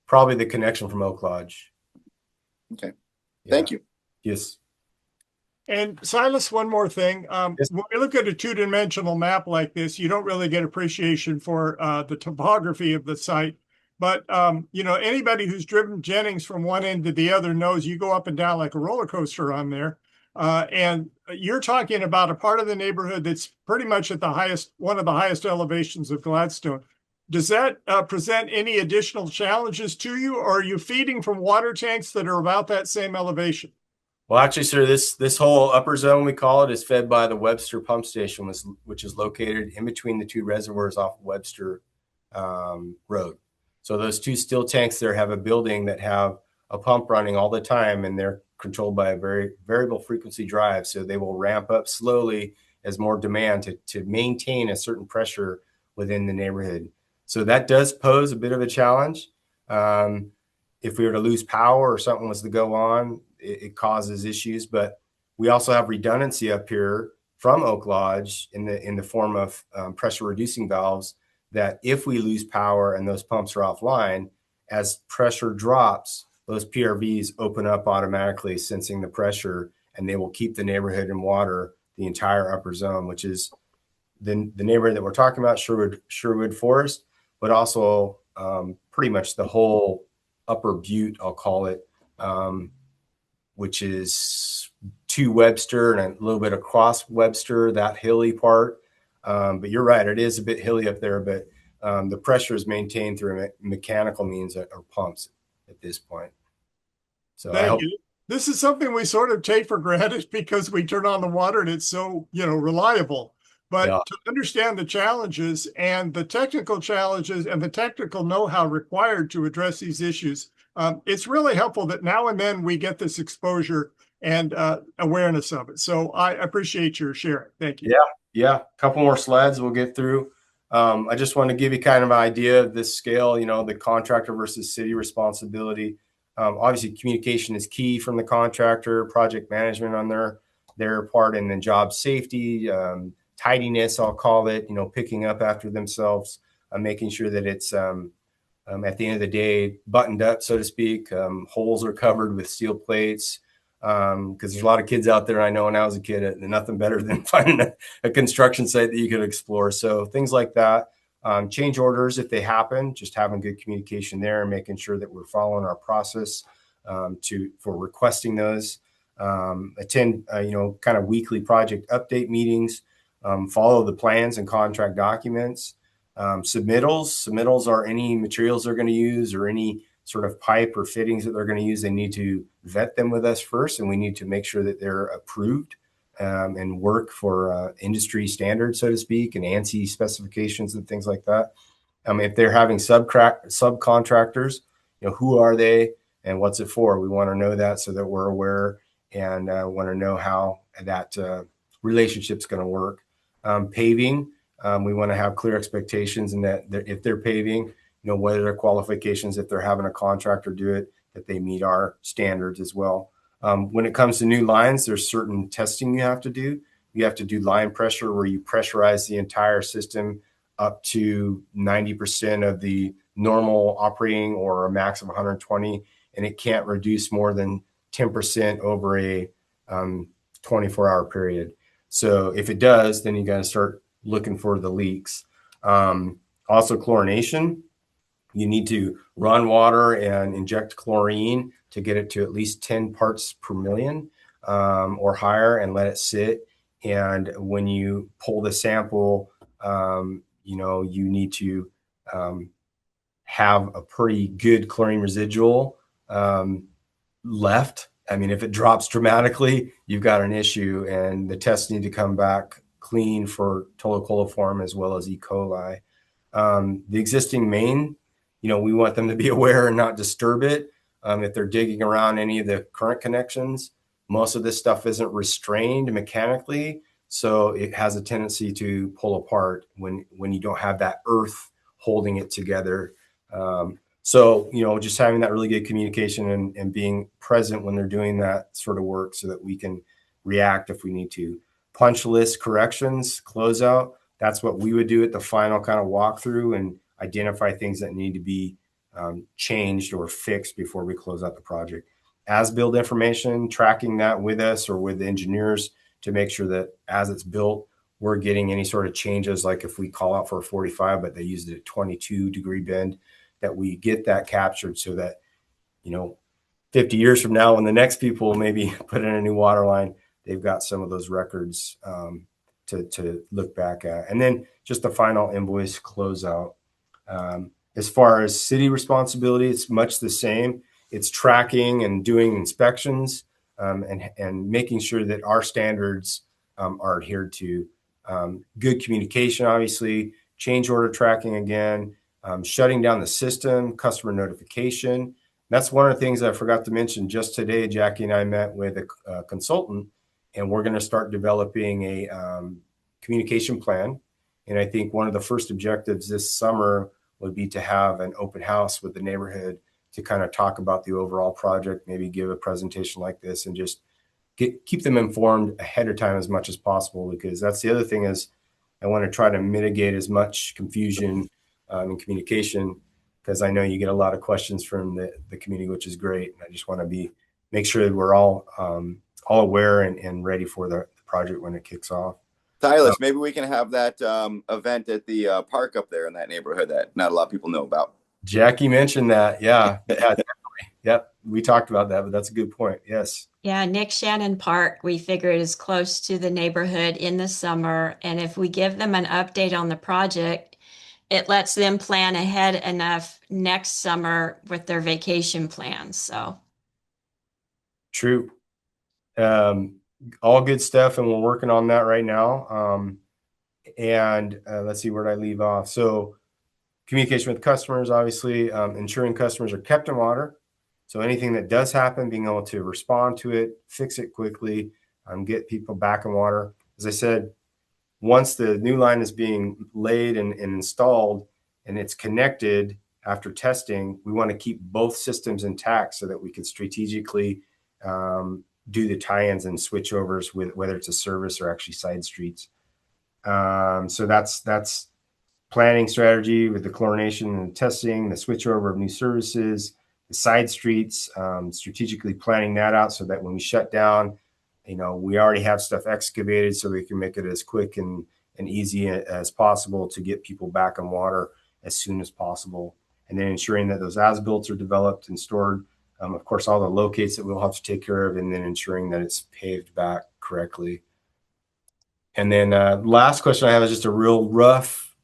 Probably the connection from Oak Lodge. Okay. Yeah. Thank you. Yes. And Silas, one more thing. When we look at a two-dimensional map like this, you don't really get appreciation for the topography of the site. But, anybody who's driven Jennings from one end to the other knows you go up and down like a roller coaster on there. And you're talking about a part of the neighborhood that's pretty much at one of the highest elevations of Gladstone. Does that present any additional challenges to you, or are you feeding from water tanks that are about that same elevation? Well, actually, sir, this whole upper zone, we call it, is fed by the Webster pump station, which is located in between the two reservoirs off Webster Road. So those two steel tanks there have a building that have a pump running all the time, and they're controlled by a very variable frequency drive. So they will ramp up slowly as more demand to maintain a certain pressure within the neighborhood. So that does pose a bit of a challenge. If we were to lose power or something was to go on, it causes issues. But we also have redundancy up here from Oak Lodge in the form of pressure reducing valves, that if we lose power and those pumps are offline, as pressure drops, those PRVs open up automatically, sensing the pressure, and they will keep the neighborhood in water, the entire upper zone, which is the neighborhood that we're talking about, Sherwood Forest, but also pretty much the whole upper Butte, I'll call it, which is to Webster and a little bit across Webster, that hilly part. But you're right, it is a bit hilly up there, but the pressure is maintained through mechanical means or pumps at this point. So Thank you. This is something we sort of take for granted because we turn on the water and it's so, reliable. But to understand the challenges and the technical challenges and the technical know-how required to address these issues, it's really helpful that now and then we get this exposure and awareness of it. So I appreciate your sharing. Thank you. Yeah. A couple more slides we'll get through. I just want to give you kind of an idea of this scale, the contractor versus city responsibility. Obviously, communication is key from the contractor, project management on their part, and then job safety, tidiness, I'll call it, picking up after themselves, making sure that it's at the end of the day buttoned up, so to speak. Holes are covered with steel plates, because there's a lot of kids out there, I know when I was a kid, nothing better than finding a construction site that you could explore. So things like that. Change orders, if they happen, just having good communication there and making sure that we're following our process for requesting those. Attend, kind of weekly project update meetings, follow the plans and contract documents. Submittals are any materials they're going to use or any sort of pipe or fittings that they're going to use. They need to vet them with us first, and we need to make sure that they're approved and work for industry standards, so to speak, and ANSI specifications and things like that. If they're having subcontractors, who are they and what's it for? We want to know that so that we're aware and want to know how that relationship's going to work. Paving, we want to have clear expectations, and that if they're paving, what are their qualifications if they're having a contractor do it, that they meet our standards as well. When it comes to new lines, there's certain testing you have to do. You have to do line pressure, where you pressurize the entire system up to 90% of the normal operating, or a max of 120, and it can't reduce more than 10% over a 24-hour period. So if it does, then you got to start looking for the leaks. Also chlorination. You need to run water and inject chlorine to get it to at least 10 parts per million or higher, and let it sit. And when you pull the sample, you need to have a pretty good chlorine residual left. I mean, if it drops dramatically, you've got an issue, and the tests need to come back clean for tolucoliform as well as E. coli. The existing main, we want them to be aware and not disturb it. If they're digging around any of the current connections, most of this stuff isn't restrained mechanically, so it has a tendency to pull apart when you don't have that earth holding it together. So just having that really good communication and being present when they're doing that sort of work, so that we can react if we need to. Punch list corrections, closeout. That's what we would do at the final kind of walkthrough, and identify things that need to be changed or fixed before we close out the project. As-built information, tracking that with us or with the engineers to make sure that as it's built, we're getting any sort of changes. Like if we call out for a 45, but they used it at 22-degree bend, that we get that captured, so that 50 years from now, when the next people maybe put in a new water line, they've got some of those records to look back at. And then just the final invoice closeout. As far as city responsibility, it's much the same. It's tracking and doing inspections, and making sure that our standards are adhered to. Good communication, obviously, change order tracking again, shutting down the system, customer notification. That's one of the things I forgot to mention. Just today, Jackie and I met with a consultant, and we're going to start developing a communication plan. And I think one of the first objectives this summer would be to have an open house with the neighborhood to kind of talk about the overall project, maybe give a presentation like this, and just keep them informed ahead of time as much as possible. Because that's the other thing, is I want to try to mitigate as much confusion in communication, because I know you get a lot of questions from the community, which is great. And I just want to make sure that we're all aware and ready for the project when it kicks off. Silas, maybe we can have that event at the park up there in that neighborhood that not a lot of people know about. Jackie mentioned that. Yeah, definitely. Yep, we talked about that, but that's a good point. Yes. Yeah, Nick Shannon Park, we figured, is close to the neighborhood in the summer. And if we give them an update on the project, it lets them plan ahead enough next summer with their vacation plans. So true. All good stuff, and we're working on that right now. Let's see, where did I leave off? So communication with customers, obviously, ensuring customers are kept in water. So anything that does happen, being able to respond to it, fix it quickly, get people back in water. As I said, once the new line is being laid and installed and it's connected after testing, we want to keep both systems intact so that we can strategically do the tie-ins and switchovers with whether it's a service or actually side streets. So that's planning strategy with the chlorination and testing, the switchover of new services, the side streets, strategically planning that out so that when we shut down, we already have stuff excavated so we can make it as quick and easy as possible to get people back on water as soon as possible. And then ensuring that those as-built are developed and stored. Of course, all the locates that we'll have to take care of, and then ensuring that it's paved back correctly. And then last question I have is just a real rough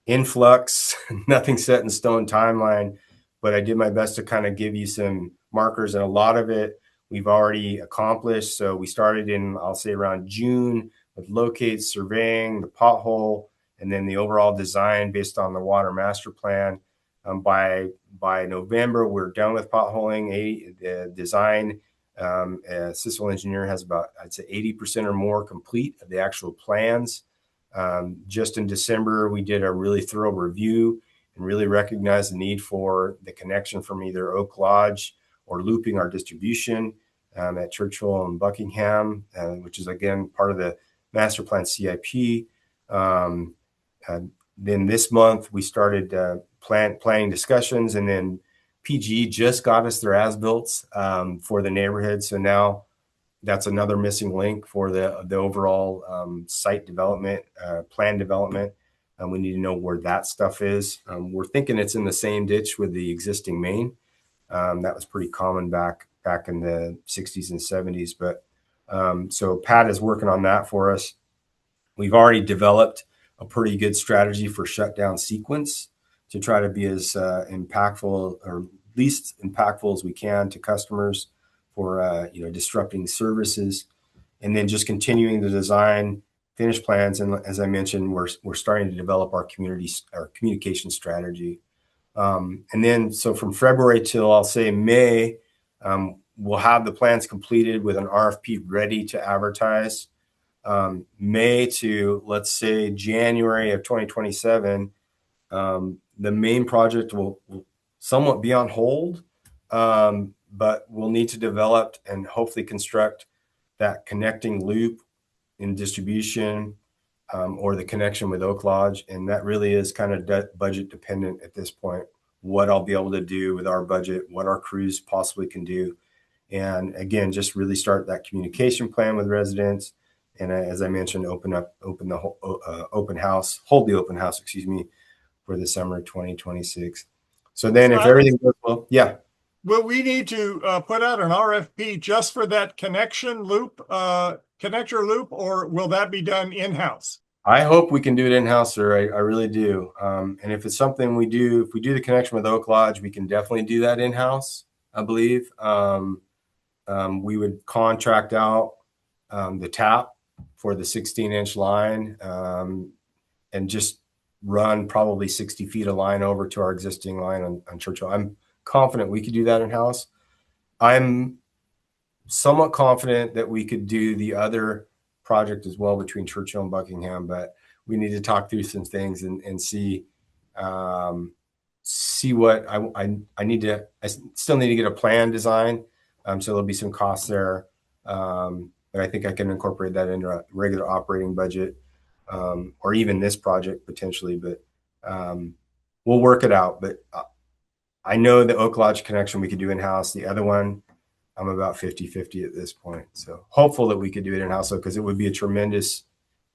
influx, nothing set in stone timeline, but I did my best to kind of give you some markers, and a lot of it we've already accomplished. So we started in, I'll say, around June with locates, surveying, the pothole, and then the overall design based on the water master plan. By November, we're done with potholing. The design, civil engineer has about, I'd say, 80% or more complete of the actual plans. Just in December, we did a really thorough review and really recognized the need for the connection from either Oak Lodge or looping our distribution at Churchill and Buckingham, which is, again, part of the master plan CIP. Then this month, we started planning discussions, and then PG just got us their as-built for the neighborhood. So now that's another missing link for the overall site development, plan development. We need to know where that stuff is. We're thinking it's in the same ditch with the existing main. That was pretty common back in the 60s and 70s. But so Pat is working on that for us. We've already developed a pretty good strategy for shutdown sequence to try to be as impactful or least impactful as we can to customers for disrupting services, and then just continuing the design, finish plans, and as I mentioned, we're starting to develop our communication strategy. And then so from February till, I'll say, May, we'll have the plans completed with an RFP ready to advertise. May to, let's say, January of 2027, the main project will somewhat be on hold, but we'll need to develop and hopefully construct that connecting loop in distribution, or the connection with Oak Lodge. And that really is kind of budget dependent at this point, what I'll be able to do with our budget, what our crews possibly can do. And again, just really start that communication plan with residents. And as I mentioned, hold the open house, for the summer of 2026. So then if everything goes well, yeah. Will we need to put out an RFP just for that connector loop, or will that be done in-house? I hope we can do it in-house, sir. I really do. And if it's something we do, if we do the connection with Oak Lodge, we can definitely do that in-house, I believe. We would contract out the tap for the 16-inch line, and just run probably 60 feet of line over to our existing line on Churchill. I'm confident we could do that in-house. I'm somewhat confident that we could do the other project as well between Churchill and Buckingham, but we need to talk through some things and see what I need to. I still need to get a plan design, so there'll be some costs there, but I think I can incorporate that into a regular operating budget, or even this project potentially. But we'll work it out. But I know the Oak Lodge connection we could do in-house. The other one, I'm about 50-50 at this point. So hopeful that we could do it in-house, because it would be a tremendous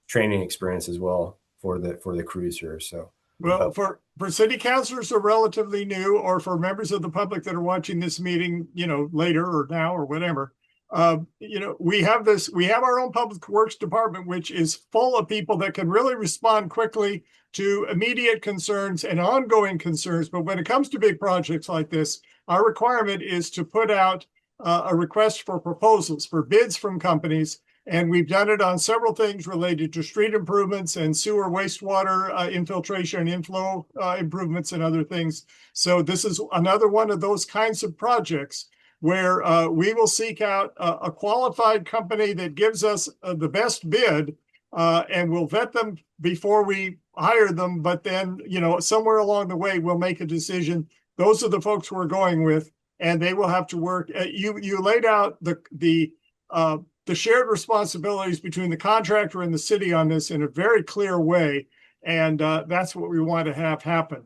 training experience as well for the crews here. So, well, for city councilors who are relatively new, or for members of the public that are watching this meeting, later or now or whatever, we have our own public works department, which is full of people that can really respond quickly to immediate concerns and ongoing concerns. But when it comes to big projects like this, our requirement is to put out a request for proposals, for bids from companies. And we've done it on several things related to street improvements and sewer wastewater infiltration and inflow improvements and other things. So this is another one of those kinds of projects where we will seek out a qualified company that gives us the best bid and we'll vet them before we hire them. But then, somewhere along the way, we'll make a decision. Those are the folks we're going with, and they will have to work. You laid out the shared responsibilities between the contractor and the city on this in a very clear way. And that's what we want to have happen.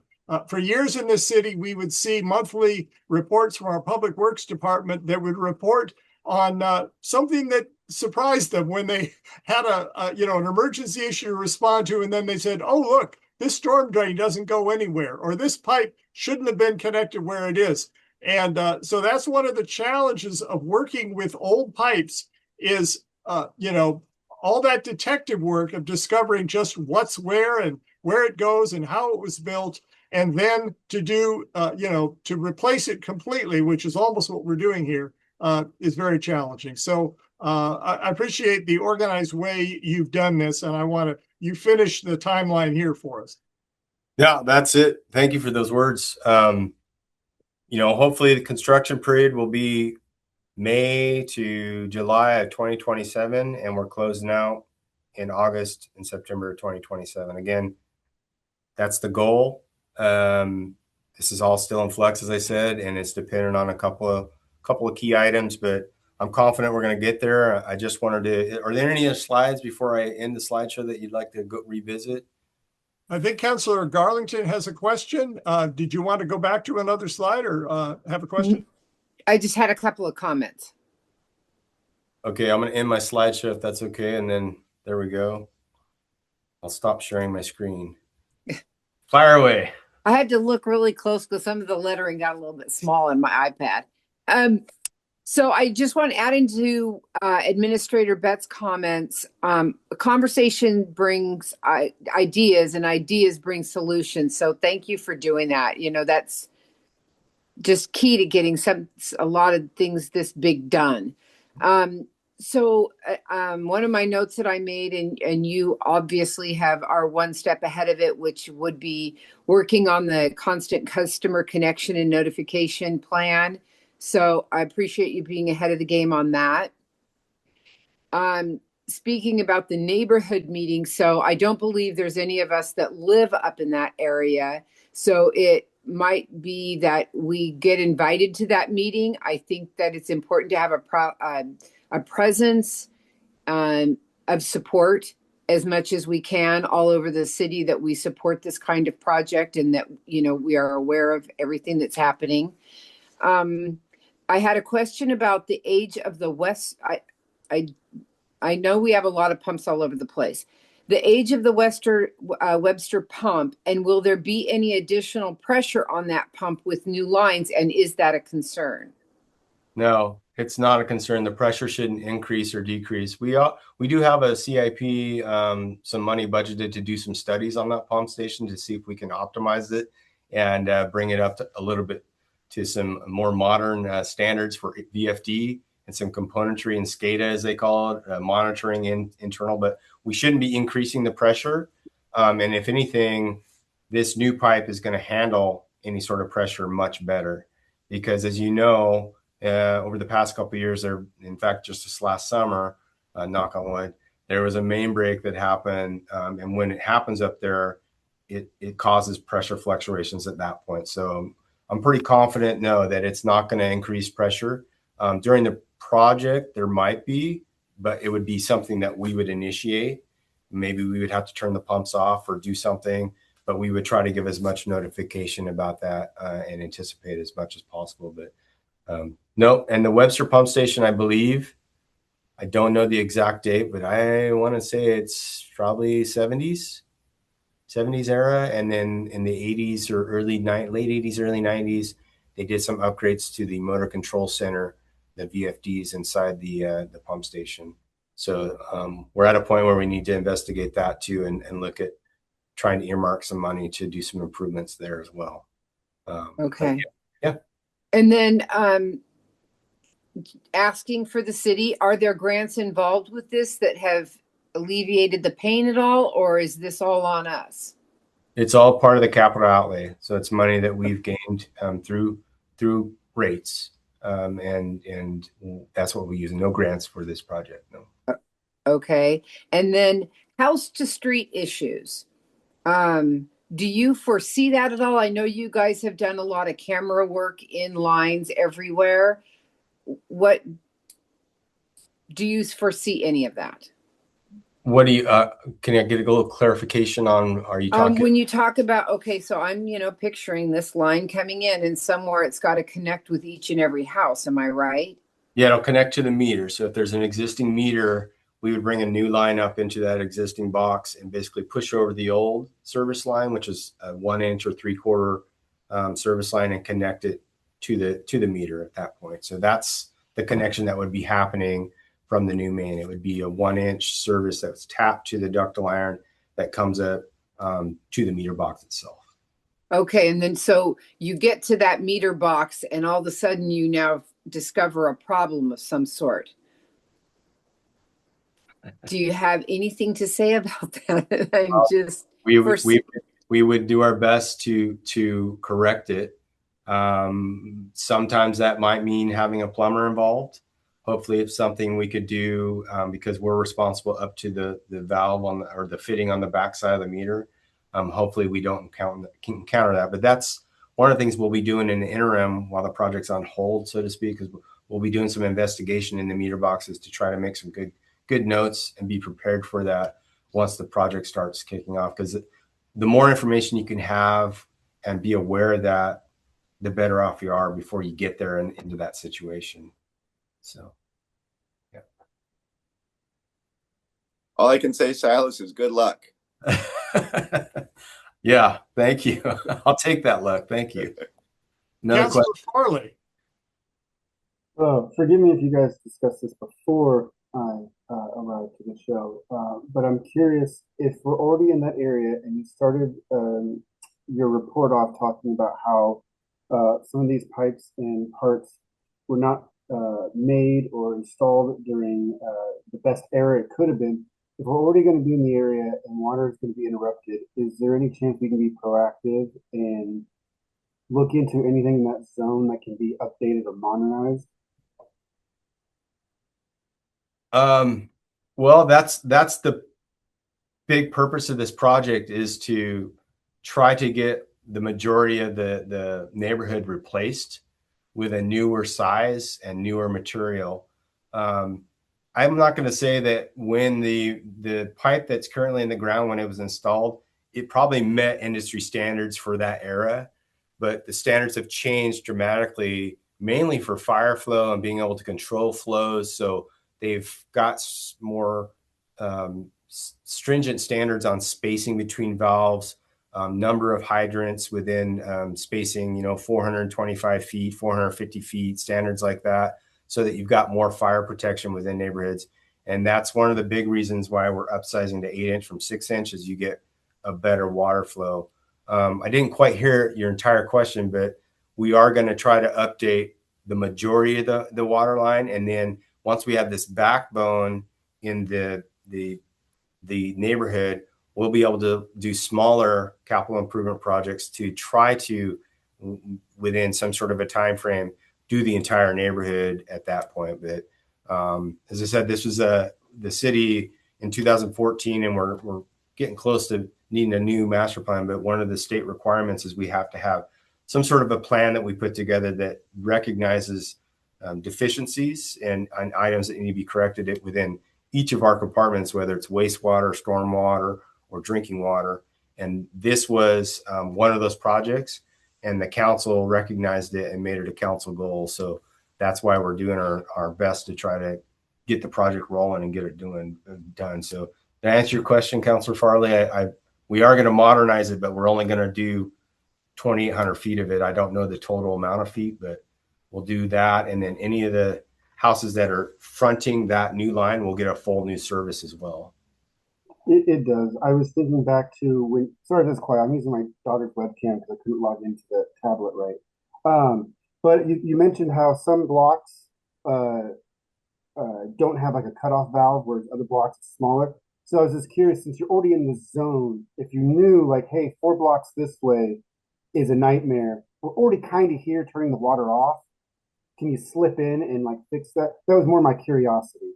For years in this city, we would see monthly reports from our public works department that would report on something that surprised them when they had an emergency issue to respond to, and then they said, "Oh, look, this storm drain doesn't go anywhere," or "This pipe shouldn't have been connected where it is." And so that's one of the challenges of working with old pipes is, all that detective work of discovering just what's where and where it goes and how it was built. And then to do, to replace it completely, which is almost what we're doing here, is very challenging. So I appreciate the organized way you've done this, and you finish the timeline here for us. Yeah, that's it. Thank you for those words. Hopefully the construction period will be May to July of 2027, and we're closing out in August and September of 2027. Again, that's the goal. This is all still in flux, as I said, and it's dependent on a couple of key items, but I'm confident we're going to get there. I just wanted to, are there any other slides before I end the slideshow that you'd like to go revisit? I think Councilor Garlington has a question. Did you want to go back to another slide or have a question? I just had a couple of comments. Okay, I'm going to end my slideshow if that's okay. And then there we go. I'll stop sharing my screen. Fire away. I had to look really close because some of the lettering got a little bit small in my iPad. So I just want to add into Administrator Bett's comments. A conversation brings ideas, and ideas bring solutions. So thank you for doing that. That's just key to getting a lot of things this big done. So one of my notes that I made, and you obviously are one step ahead of it, which would be working on the constant customer connection and notification plan. So I appreciate you being ahead of the game on that. Speaking about the neighborhood meeting, so I don't believe there's any of us that live up in that area. So it might be that we get invited to that meeting. I think that it's important to have a presence of support as much as we can all over the city, that we support this kind of project and that, we are aware of everything that's happening. I had a question about the age of the West. I know we have a lot of pumps all over the place. The age of the Webster pump, and will there be any additional pressure on that pump with new lines, and is that a concern? No, it's not a concern. The pressure shouldn't increase or decrease. We do have a CIP, some money budgeted to do some studies on that pump station to see if we can optimize it and bring it up a little bit to some more modern standards for VFD and some componentry and SCADA, as they call it, monitoring internal. But we shouldn't be increasing the pressure. And if anything, this new pipe is going to handle any sort of pressure much better, because as you know, over the past couple of years, in fact, just this last summer, knock on wood, there was a main break that happened. And when it happens up there, it causes pressure fluctuations at that point. So I'm pretty confident, that it's not going to increase pressure. During the project, there might be, but it would be something that we would initiate. Maybe we would have to turn the pumps off or do something, but we would try to give as much notification about that and anticipate as much as possible. But no, and the Webster pump station, I believe, I don't know the exact date, but I want to say it's probably 70s era. And then in the 80s or late 80s, early 90s, they did some upgrades to the motor control center, the VFDs inside the pump station. So we're at a point where we need to investigate that too, and look at trying to earmark some money to do some improvements there as well. Okay. Yeah. And then asking for the city, are there grants involved with this that have alleviated the pain at all, or is this all on us? It's all part of the capital outlay. So it's money that we've gained through rates. And that's what we use. No grants for this project. No. Okay. And then house to street issues. Do you foresee that at all? I know you guys have done a lot of camera work in lines everywhere. What do you foresee any of that? What do you, can I get a little clarification on, are you talking? When you talk about, okay, so I'm, picturing this line coming in and somewhere it's got to connect with each and every house. Am I right? Yeah, it'll connect to the meter. So if there's an existing meter, we would bring a new line up into that existing box and basically push over the old service line, which is a 1 inch or 3/4 service line, and connect it to the meter at that point. So that's the connection that would be happening from the new main. It would be a 1 inch service that's tapped to the ductile iron that comes up to the meter box itself. Okay, and then so you get to that meter box and all of a sudden you now discover a problem of some sort. Do you have anything to say about that? I'm just we would do our best to correct it. Sometimes that might mean having a plumber involved. Hopefully it's something we could do because we're responsible up to the valve on or the fitting on the backside of the meter. Hopefully we don't encounter that, but that's one of the things we'll be doing in the interim while the project's on hold, so to speak, is we'll be doing some investigation in the meter boxes to try to make some good notes and be prepared for that once the project starts kicking off. Because the more information you can have and be aware of that, the better off you are before you get there and into that situation. So, yeah. All I can say, Silas, is good luck. Yeah, thank you. I'll take that luck. Thank you. Another Councilor question. Farley. Forgive me if you guys discussed this before I arrived to the show, but I'm curious if we're already in that area and you started your report off talking about how some of these pipes and parts were not made or installed during the best era it could have been. If we're already going to be in the area and water is going to be interrupted, is there any chance we can be proactive and look into anything in that zone that can be updated or modernized? Well, that's the big purpose of this project, is to try to get the majority of the neighborhood replaced with a newer size and newer material. I'm not going to say that when the pipe that's currently in the ground, when it was installed, it probably met industry standards for that era, but the standards have changed dramatically, mainly for fire flow and being able to control flows. So they've got more stringent standards on spacing between valves, number of hydrants within spacing, 425 feet, 450 feet, standards like that, so that you've got more fire protection within neighborhoods. And that's one of the big reasons why we're upsizing to 8 inch from 6 inch, is you get a better water flow. I didn't quite hear your entire question, but we are going to try to update the majority of the water line. And then once we have this backbone in the neighborhood, we'll be able to do smaller capital improvement projects to try to, within some sort of a time frame, do the entire neighborhood at that point. But as I said, this was the city in 2014, and we're getting close to needing a new master plan. But one of the state requirements is we have to have some sort of a plan that we put together that recognizes deficiencies and items that need to be corrected within each of our compartments, whether it's wastewater, stormwater, or drinking water. And this was one of those projects, and the council recognized it and made it a council goal. So that's why we're doing our best to try to get the project rolling and get it done. So to answer your question, Councilor Farley, we are going to modernize it, but we're only going to do 2,800 feet of it. I don't know the total amount of feet, but we'll do that. And then any of the houses that are fronting that new line will get a full new service as well. It does. I was thinking back to when, sorry if it's quiet, I'm using my daughter's webcam because I couldn't log into the tablet right. But you mentioned how some blocks don't have like a cutoff valve, whereas other blocks are smaller. So I was just curious, since you're already in the zone, if you knew like, hey, 4 blocks this way is a nightmare, we're already kind of here turning the water off. Can you slip in and like fix that? That was more my curiosity.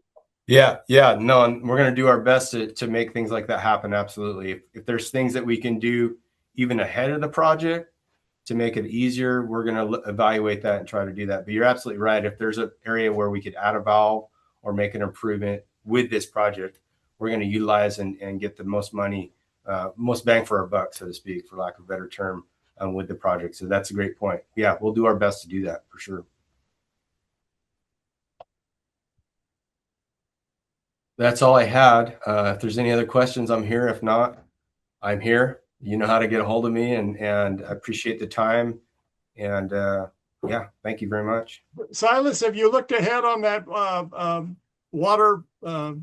Yeah, yeah, no, and we're going to do our best to make things like that happen. Absolutely. If there's things that we can do even ahead of the project to make it easier, we're going to evaluate that and try to do that. But you're absolutely right. If there's an area where we could add a valve or make an improvement with this project, we're going to utilize and get the most money, most bang for our buck, so to speak, for lack of a better term, with the project. So that's a great point. Yeah, we'll do our best to do that for sure. That's all I had. If there's any other questions, I'm here. If not, I'm here. You know how to get a hold of me, and I appreciate the time. And yeah, thank you very much. Silas, have you looked ahead on that water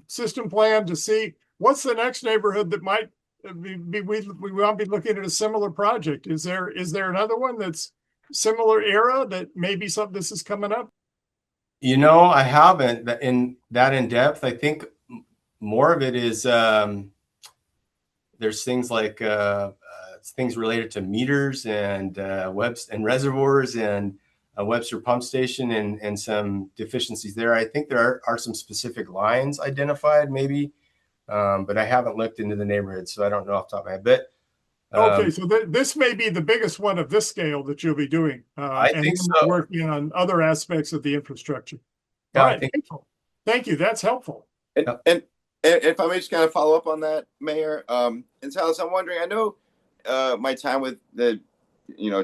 system plan to see what's the next neighborhood that might we won't be looking at a similar project? Is there another one that's similar era that maybe something this is coming up? You know, I haven't in depth. I think more of it is there's things like things related to meters and webs and reservoirs and a Webster pump station and some deficiencies there. I think there are some specific lines identified maybe, but I haven't looked into the neighborhood, so I don't know off the top of my head. But okay, so this may be the biggest one of this scale that you'll be doing. I and think then so. working on other aspects of the infrastructure. Yeah, All I right, think thank you. That's helpful. And if I may just kind of follow up on that, Mayor, and Silas, I'm wondering, I know my time with the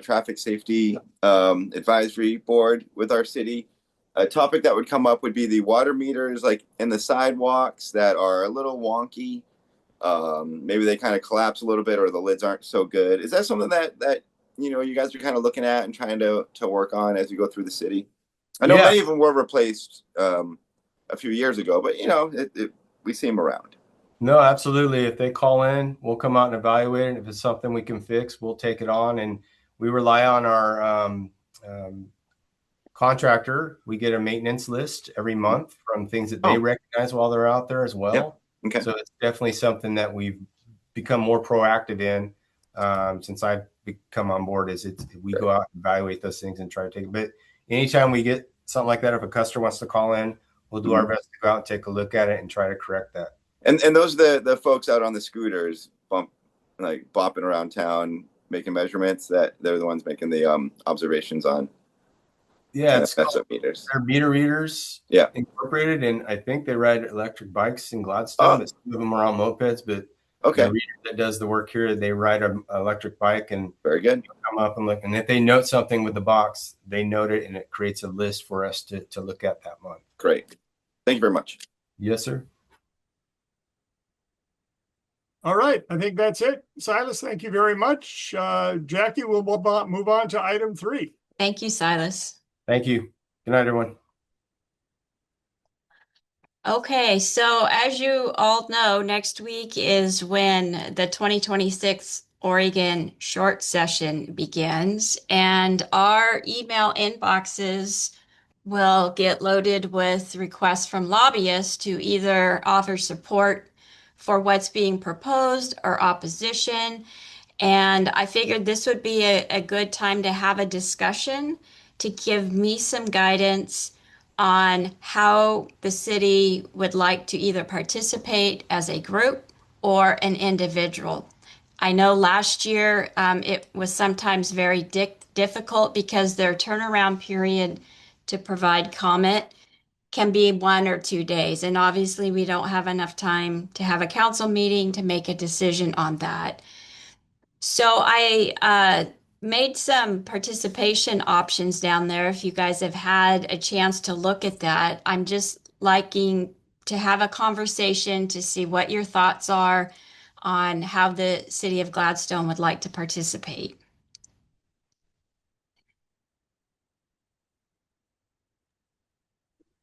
traffic safety advisory board with our city, a topic that would come up would be the water meters, like in the sidewalks that are a little wonky. Maybe they kind of collapse a little bit, or the lids aren't so good. Is that something that you guys are kind of looking at and trying to work on as you go through the city? I know many of them were replaced a few years ago, but we see them around. No, absolutely. If they call in, we'll come out and evaluate it. If it's something we can fix, we'll take it on. And we rely on our contractor. We get a maintenance list every month from things that they recognize while they're out there as well. Yep. Okay. So it's definitely something that we've become more proactive in since I've come on board. We go out and evaluate those things and try to take it. But anytime we get something like that, if a customer wants to call in, we'll do our best to go out and take a look at it and try to correct that. And those the folks out on the scooters bopping around town making measurements, that they're the ones making the observations on. Yeah, it's meters. They're meter readers. Yeah, incorporated, and I think they ride electric bikes in Gladstone. But some of them are on mopeds, but the reader that does the work here, they ride an electric bike, and very good. Come up and look, and if they note something with the box, they note it, and it creates a list for us to look at that month. Great, thank you very much. Yes, sir. All right, I think that's it. Silas, thank you very much. Jackie, we'll move on to item 3. Thank you, Silas. Thank you. Good night, everyone. Okay, so as you all know, next week is when the 2026 Oregon short session begins, and our email inboxes will get loaded with requests from lobbyists to either offer support for what's being proposed or opposition. And I figured this would be a good time to have a discussion to give me some guidance on how the city would like to either participate as a group or an individual. I know last year it was sometimes very difficult because their turnaround period to provide comment can be 1 or 2 days. And obviously we don't have enough time to have a council meeting to make a decision on that. So I made some participation options down there. If you guys have had a chance to look at that, I'm just liking to have a conversation to see what your thoughts are on how the city of Gladstone would like to participate.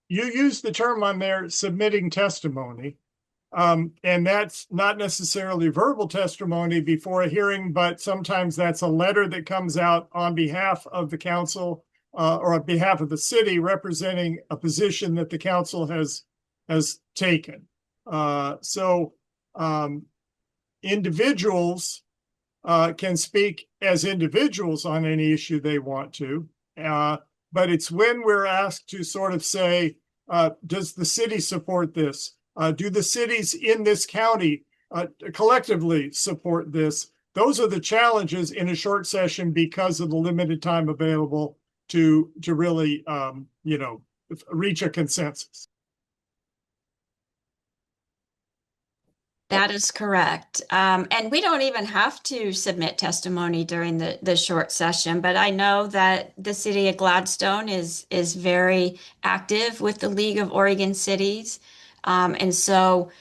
You used the term on there, submitting testimony. And that's not necessarily verbal testimony before a hearing, but sometimes that's a letter that comes out on behalf of the council or on behalf of the city representing a position that the council has taken. So individuals can speak as individuals on any issue they want to, but it's when we're asked to sort of say, Does the city support this? Do the cities in this county collectively support this? Those are the challenges in a short session because of the limited time available to really, reach a consensus. That is correct. And we don't even have to submit testimony during the short session, but I know that the city of Gladstone is very active with the League of Oregon Cities. And so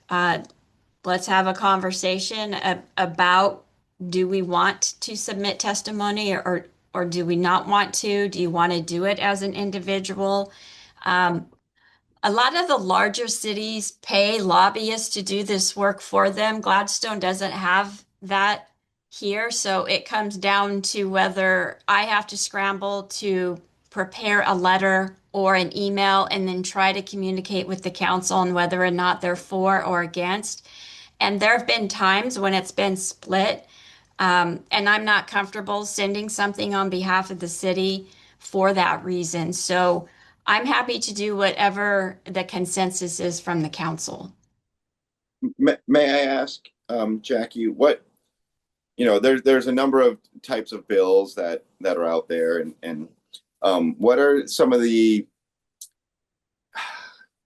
let's have a conversation about, do we want to submit testimony or do we not want to? Do you want to do it as an individual? A lot of the larger cities pay lobbyists to do this work for them. Gladstone doesn't have that here, so it comes down to whether I have to scramble to prepare a letter or an email and then try to communicate with the council on whether or not they're for or against. And there have been times when it's been split, and I'm not comfortable sending something on behalf of the city for that reason. So I'm happy to do whatever the consensus is from the council. May I ask, Jackie, what, there's a number of types of bills that are out there, and what are some of the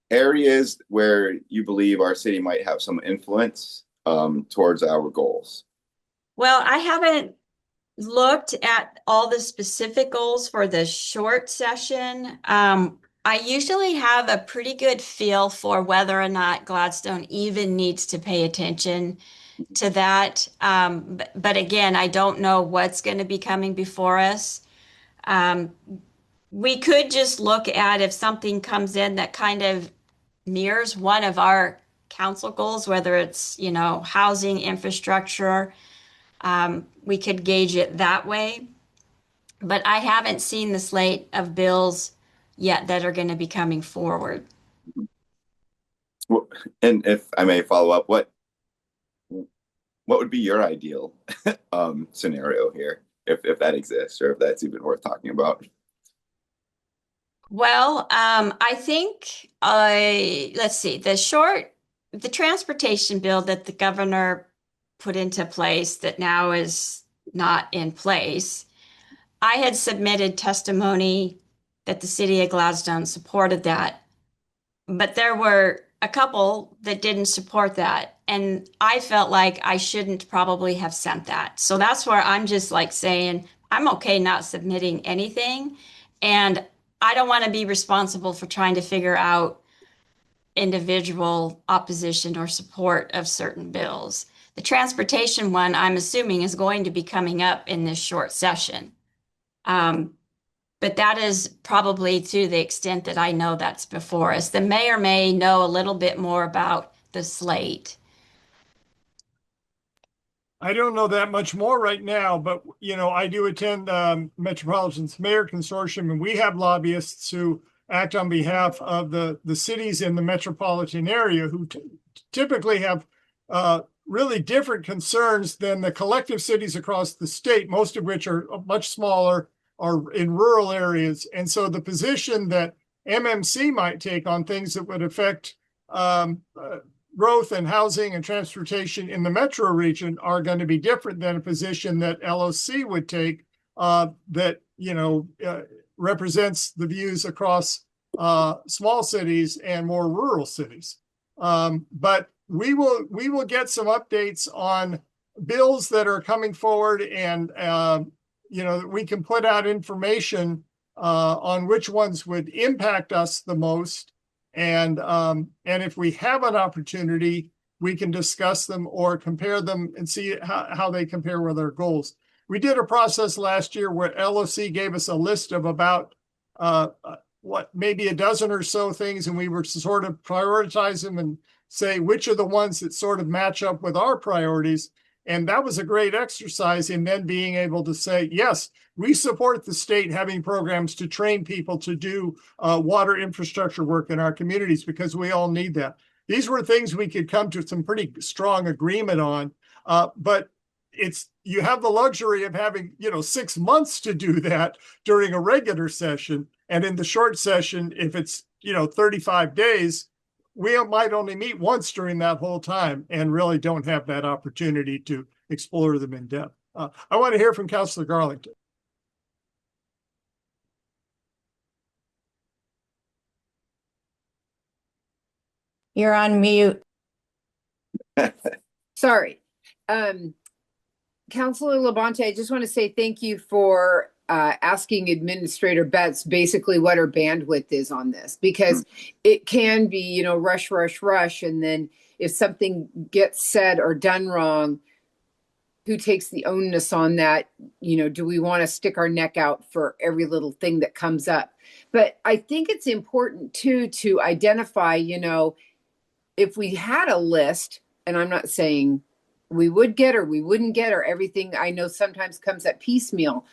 areas where you believe our city might have some influence towards our goals? Well, I haven't looked at all the specific goals for the short session. I usually have a pretty good feel for whether or not Gladstone even needs to pay attention to that. But again, I don't know what's going to be coming before us. We could just look at if something comes in that kind of mirrors one of our council goals, whether it's, housing, infrastructure. We could gauge it that way. But I haven't seen the slate of bills yet that are going to be coming forward. Well, and if I may follow up, what would be your ideal scenario here, if that exists, or if that's even worth talking about? Well, I think let's see, the transportation bill that the governor put into place that now is not in place. I had submitted testimony that the city of Gladstone supported that, but there were a couple that didn't support that. And I felt like I shouldn't probably have sent that. So that's where I'm just like saying, I'm okay not submitting anything. And I don't want to be responsible for trying to figure out individual opposition or support of certain bills. The transportation one, I'm assuming, is going to be coming up in this short session. But that is probably to the extent that I know that's before us. The mayor may know a little bit more about the slate. I don't know that much more right now, but I do attend Metropolitan's Mayor Consortium, and we have lobbyists who act on behalf of the cities in the metropolitan area who typically have really different concerns than the collective cities across the state, most of which are much smaller, are in rural areas. And so the position that MMC might take on things that would affect growth and housing and transportation in the metro region are going to be different than a position that LOC would take that represents the views across small cities and more rural cities. But we will get some updates on bills that are coming forward, and we can put out information on which ones would impact us the most. And if we have an opportunity, we can discuss them or compare them and see how they compare with our goals. We did a process last year where LOC gave us a list of about maybe a dozen or so things, and we were to sort of prioritize them and say which are the ones that sort of match up with our priorities. And that was a great exercise in then being able to say, yes, we support the state having programs to train people to do water infrastructure work in our communities because we all need that. These were things we could come to some pretty strong agreement on, but you have the luxury of having 6 months to do that during a regular session. And in the short session, if it's 35 days, we might only meet once during that whole time and really don't have that opportunity to explore them in depth. I want to hear from Councilor Garlington. You're on mute. Sorry. Councilor Labonte, I just want to say thank you for asking Administrator Betts basically what her bandwidth is on this, because it can be, rush, rush, rush. And then if something gets said or done wrong, who takes the onus on that? Do we want to stick our neck out for every little thing that comes up? But I think it's important too to identify, if we had a list, and I'm not saying we would get or we wouldn't get, or everything I know sometimes comes at piecemeal.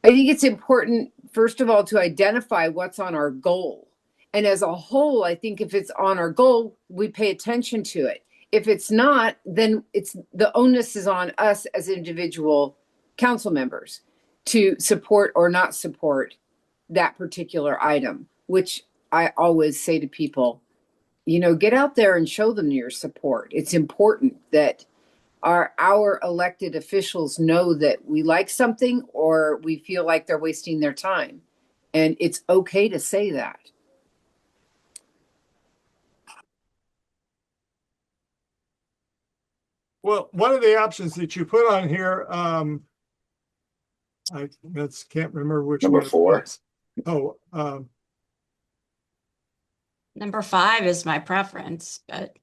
I think it's important, first of all, to identify what's on our goal. And as a whole, I think if it's on our goal, we pay attention to it. If it's not, then the onus is on us as individual council members to support or not support that particular item, which I always say to people, get out there and show them your support. It's important that our elected officials know that we like something or we feel like they're wasting their time. And it's okay to say that. Well, one of the options that you put on here, I can't remember which Number one it 4. was. Oh, Number 5 is my preference, but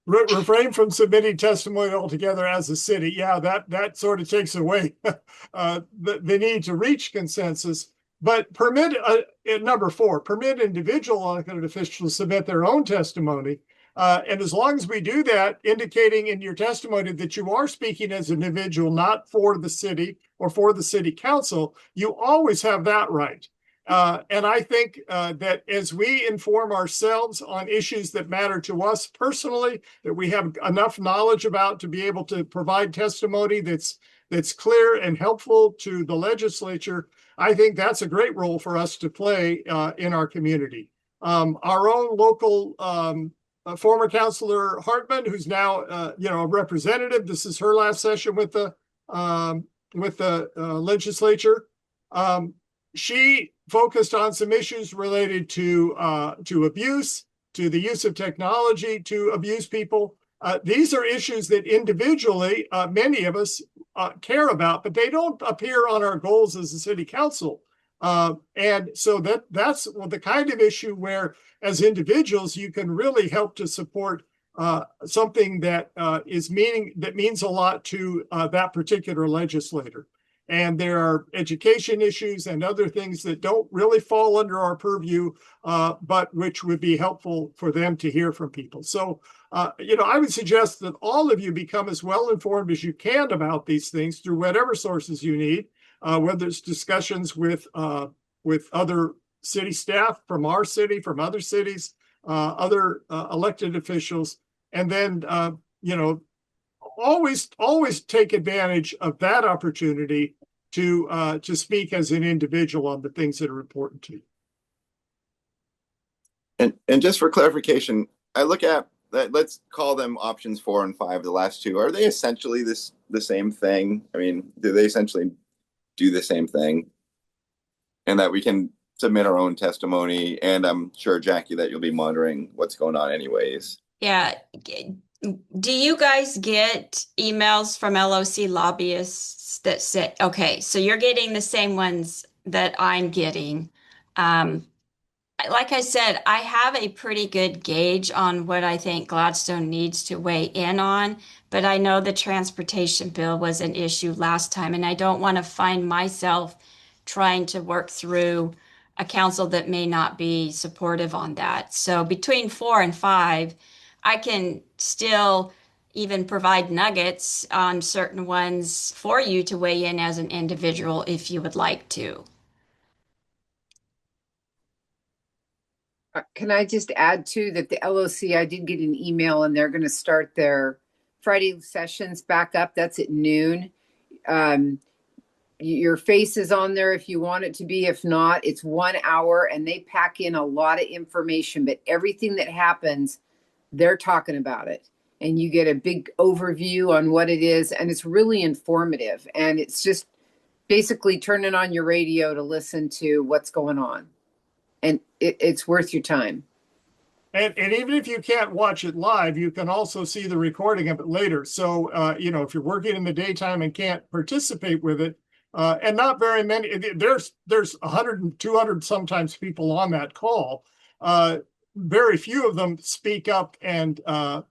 refrain from submitting testimony altogether as a city. Yeah, that sort of takes away the need to reach consensus. But permit, at number 4, permit individual elected officials to submit their own testimony. And as long as we do that, indicating in your testimony that you are speaking as an individual, not for the city or for the city council, you always have that right. And I think that as we inform ourselves on issues that matter to us personally, that we have enough knowledge about to be able to provide testimony that's clear and helpful to the legislature, I think that's a great role for us to play in our community. Our own local former Councilor Hartman, who's now a representative. This is her last session with the legislature. She focused on some issues related to abuse, to the use of technology to abuse people. These are issues that individually many of us care about, but they don't appear on our goals as a city council. And so that's the kind of issue where, as individuals, you can really help to support something that means a lot to that particular legislator. And there are education issues and other things that don't really fall under our purview, but which would be helpful for them to hear from people. So, I would suggest that all of you become as well informed as you can about these things through whatever sources you need, whether it's discussions with other city staff from our city, from other cities, other elected officials, and then always take advantage of that opportunity to speak as an individual on the things that are important to you. And just for clarification, I look at that. Let's call them options 4 and 5. The last two, are they essentially the same thing? I mean, do they essentially do the same thing? And that we can submit our own testimony, and I'm sure, Jackie, that you'll be monitoring what's going on anyways. yeah. Do you guys get emails from LOC lobbyists that say, okay, so you're getting the same ones that I'm getting? Like I said, I have a pretty good gauge on what I think Gladstone needs to weigh in on, but I know the transportation bill was an issue last time, and I don't want to find myself trying to work through a council that may not be supportive on that. So between 4 and 5, I can still even provide nuggets on certain ones for you to weigh in as an individual if you would like to. Can I just add too that the LOC, I did get an email and they're going to start their Friday sessions back up. That's at noon. your face is on there if you want it to be. If not, it's 1 hour, and they pack in a lot of information, but everything that happens, they're talking about it. And you get a big overview on what it is, and it's really informative. And it's just basically turning on your radio to listen to what's going on. And it's worth your time. And even if you can't watch it live, you can also see the recording of it later. So, if you're working in the daytime and can't participate with it, and not very many, there's 100 and 200 sometimes people on that call. Very few of them speak up and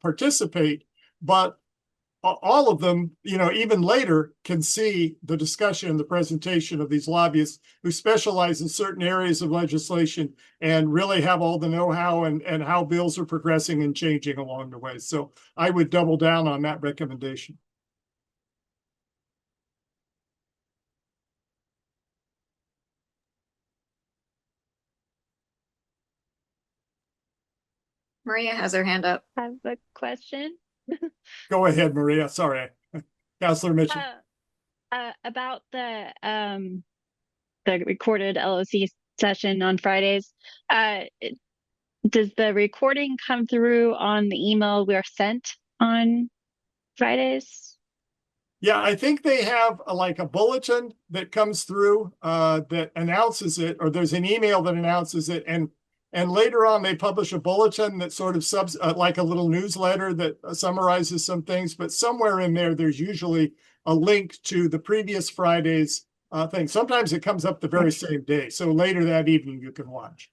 participate, but all of them, even later, can see the discussion and the presentation of these lobbyists who specialize in certain areas of legislation and really have all the know-how and how bills are progressing and changing along the way. So I would double down on that recommendation. Maria has her hand up. I have a question. Go ahead, Maria. Sorry. Councilor Mitchell. About the recorded LOC session on Fridays. Does the recording come through on the email we're sent on Fridays? Yeah, I think they have like a bulletin that comes through that announces it, or there's an email that announces it, and later on they publish a bulletin that sort of like a little newsletter that summarizes some things. But somewhere in there, there's usually a link to the previous Friday's thing. Sometimes it comes up the very same day, so later that evening you can watch.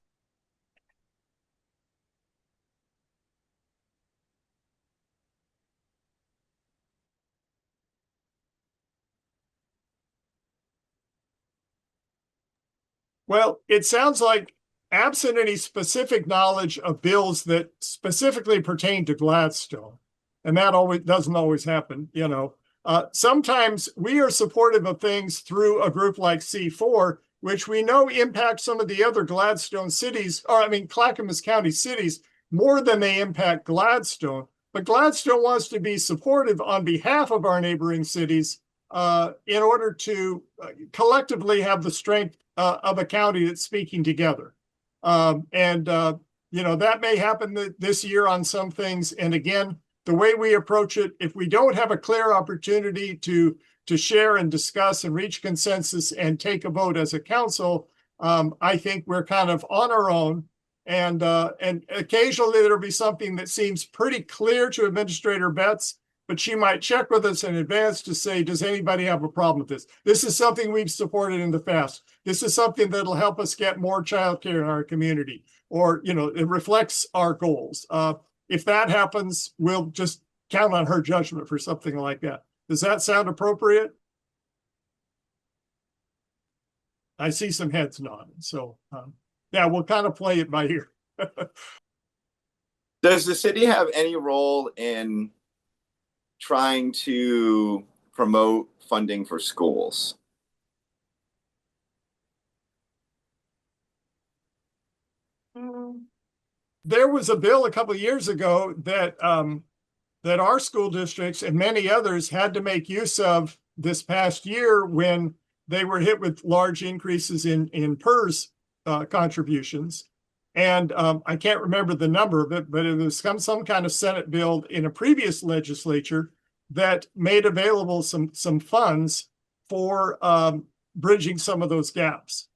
Well, it sounds like, absent any specific knowledge of bills that specifically pertain to Gladstone, and that doesn't always happen, sometimes we are supportive of things through a group like C4, which we know impact some of the other Gladstone cities, Clackamas County cities, more than they impact Gladstone. But Gladstone wants to be supportive on behalf of our neighboring cities in order to collectively have the strength of a county that's speaking together. That may happen this year on some things. And again, the way we approach it, if we don't have a clear opportunity to share and discuss and reach consensus and take a vote as a council, I think we're kind of on our own. And occasionally there'll be something that seems pretty clear to Administrator Betts, but she might check with us in advance to say, does anybody have a problem with this? This is something we've supported in the past. This is something that'll help us get more childcare in our community, or, it reflects our goals. If that happens, we'll just count on her judgment for something like that. Does that sound appropriate? I see some heads nodding. So, yeah, we'll kind of play it by ear. Does the city have any role in trying to promote funding for schools? There was a bill a couple of years ago that that our school districts and many others had to make use of this past year when they were hit with large increases in PERS contributions. And I can't remember the number of it, but it was some kind of Senate bill in a previous legislature that made available some funds for bridging some of those gaps.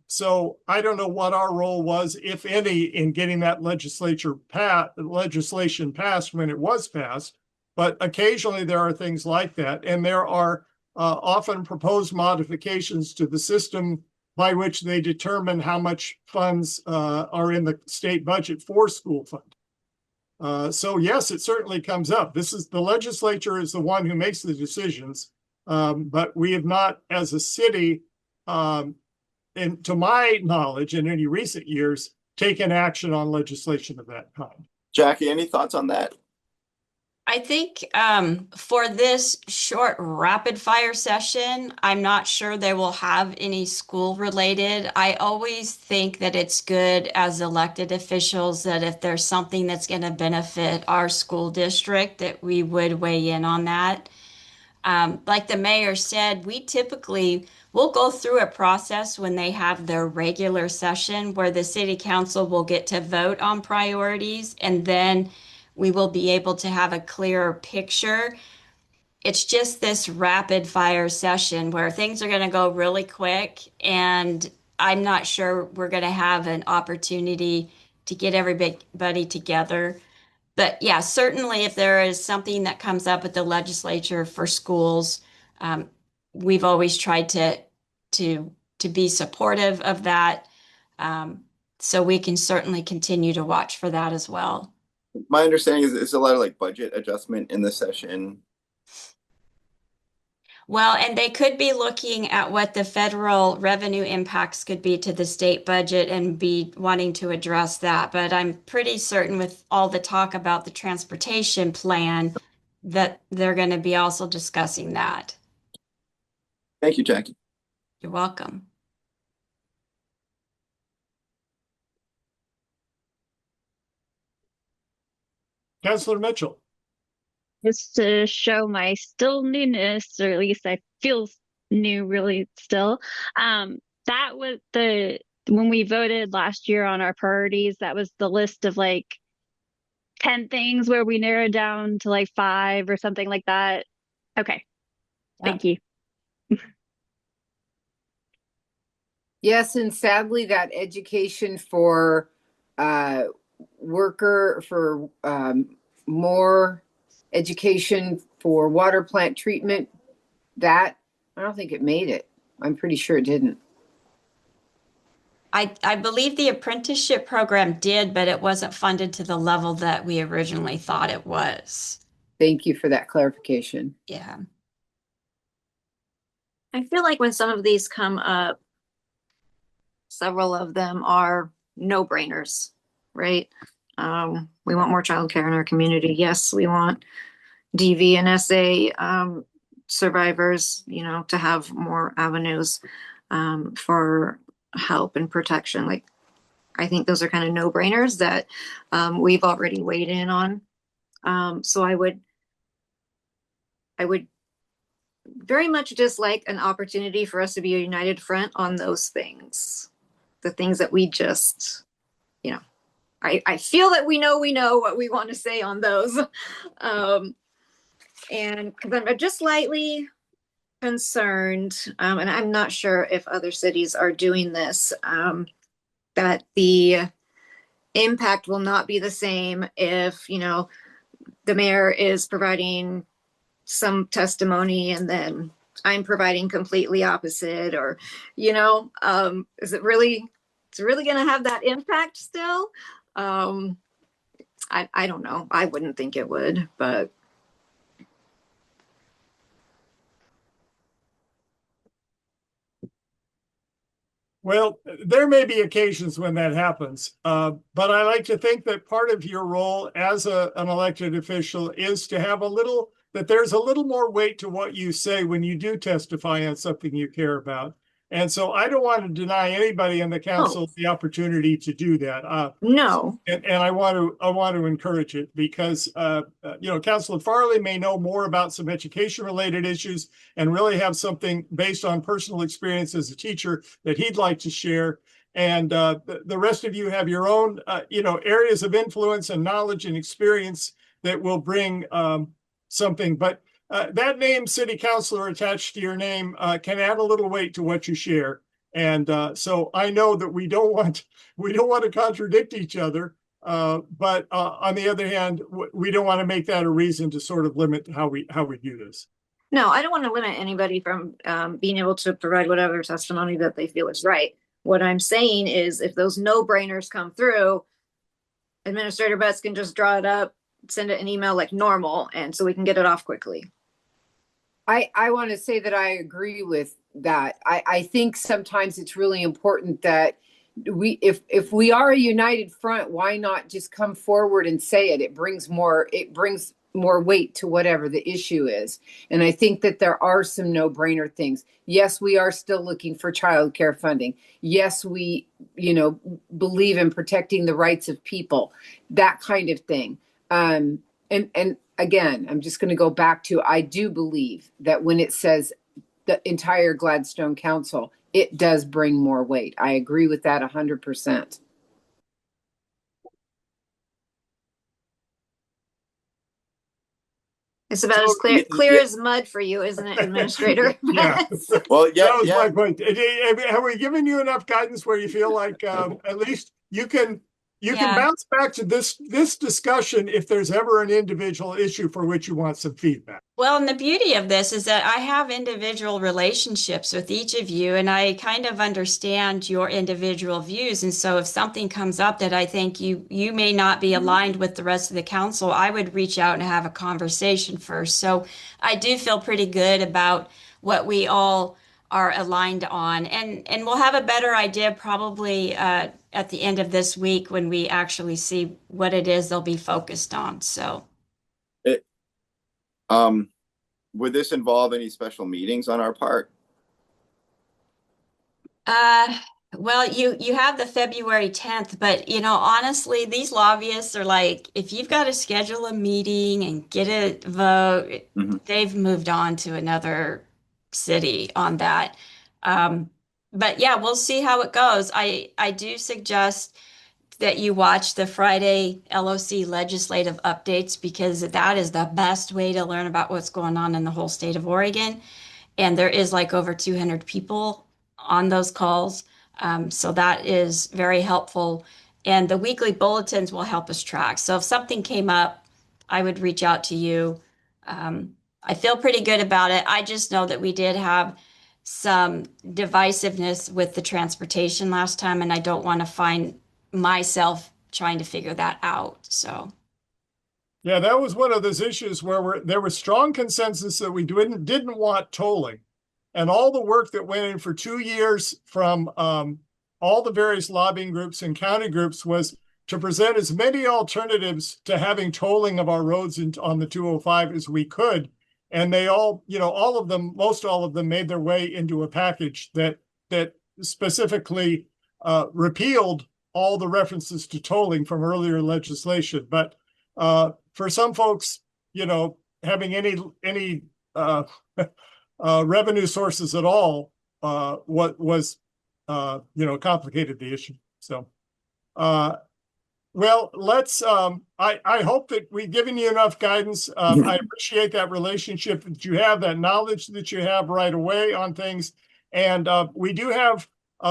So I don't know what our role was, if any, in getting that legislation passed when it was passed. But occasionally there are things like that, and there are often proposed modifications to the system by which they determine how much funds are in the state budget for school fund. So yes, it certainly comes up. The legislature is the one who makes the decisions, but we have not, as a city, and to my knowledge, in any recent years, taken action on legislation of that kind. Jackie, any thoughts on that? I think for this short rapid fire session, I'm not sure they will have any school related. I always think that it's good as elected officials that if there's something that's going to benefit our school district, that we would weigh in on that. Like the mayor said, we'll go through a process when they have their regular session where the city council will get to vote on priorities, and then we will be able to have a clearer picture. It's just this rapid fire session where things are going to go really quick, and I'm not sure we're going to have an opportunity to get everybody together. But yeah, certainly if there is something that comes up at the legislature for schools, um, we've always tried to be supportive of that. So we can certainly continue to watch for that as well. My understanding is it's a lot of like budget adjustment in the session. Well, and they could be looking at what the federal revenue impacts could be to the state budget and be wanting to address that. But I'm pretty certain with all the talk about the transportation plan that they're going to be also discussing that. Thank you, Jackie. You're welcome. Councilor Mitchell. Just to show my still newness, or at least I feel new really still. That was when we voted last year on our priorities, that was the list of like 10 things where we narrowed down to like 5 or something like that. Okay. Thank you. Yes, and sadly, that education for more education for water plant treatment, that I don't think it made it. I'm pretty sure it didn't. I believe the apprenticeship program did, but it wasn't funded to the level that we originally thought it was. Thank you for that clarification. Yeah. I feel like when some of these come up, several of them are no-brainers, right? We want more childcare in our community. Yes, we want DV and SA survivors, to have more avenues for help and protection. Like, I think those are kind of no-brainers that we've already weighed in on. So I would very much dislike an opportunity for us to be a united front on those things. The things that we just, I feel that we know what we want to say on those. And because I'm just slightly concerned, and I'm not sure if other cities are doing this, that the impact will not be the same if, the mayor is providing some testimony and then I'm providing completely opposite, or, is it really going to have that impact still? I don't know. I wouldn't think it would, but. Well, there may be occasions when that happens, but I like to think that part of your role as an elected official is to have that there's a little more weight to what you say when you do testify on something you care about. And so I don't want to deny anybody in the council the opportunity to do that. No. And I want to encourage it because, Councilor Farley may know more about some education related issues and really have something based on personal experience as a teacher that he'd like to share. And the rest of you have your own, areas of influence and knowledge and experience that will bring something. But that name, city councilor, attached to your name can add a little weight to what you share. And so I know that we don't want to contradict each other. But on the other hand, we don't want to make that a reason to sort of limit how we do this. No, I don't want to limit anybody from being able to provide whatever testimony that they feel is right. What I'm saying is if those no-brainers come through, Administrator Betts can just draw it up, send it an email like normal, and so we can get it off quickly. I want to say that I agree with that. I think sometimes it's really important that if we are a united front, why not just come forward and say it? It brings more weight to whatever the issue is. And I think that there are some no-brainer things. Yes, we are still looking for childcare funding. Yes, we, believe in protecting the rights of people, that kind of thing. And again, I'm just going to go back to, I do believe that when it says the entire Gladstone Council, it does bring more weight. I agree with that 100%. It's about So, as clear yeah. as mud for you, isn't it, Administrator? Yeah. Well, yeah, That was yeah. my point. Have we given you enough guidance where you feel like at least you can Yeah. bounce back to this discussion if there's ever an individual issue for which you want some feedback? Well, and the beauty of this is that I have individual relationships with each of you, and I kind of understand your individual views. And so if something comes up that I think you may not be aligned with the rest of the council, I would reach out and have a conversation first. So I do feel pretty good about what we all are aligned on. And we'll have a better idea probably at the end of this week when we actually see what it is they'll be focused on. So. Would this involve any special meetings on our part? Well, you have the February 10th, but honestly, these lobbyists are like, if you've got to schedule a meeting and get a vote, they've moved on to another city on that. But yeah, we'll see how it goes. I do suggest that you watch the Friday LOC legislative updates because that is the best way to learn about what's going on in the whole state of Oregon. And there is like over 200 people on those calls. So that is very helpful. And the weekly bulletins will help us track. So if something came up, I would reach out to you. I feel pretty good about it. I just know that we did have some divisiveness with the transportation last time, and I don't want to find myself trying to figure that out. So. Yeah, that was one of those issues where there was strong consensus that we didn't want tolling. And all the work that went in for 2 years from all the various lobbying groups and county groups was to present as many alternatives to having tolling of our roads on the 205 as we could. And they all, all of them, most all of them made their way into a package that specifically repealed all the references to tolling from earlier legislation. But for some folks, having any revenue sources at all, what was complicated the issue. So, well, let's. I hope that we've given you enough guidance. I appreciate that relationship that you have, that knowledge that you have right away on things, and we do have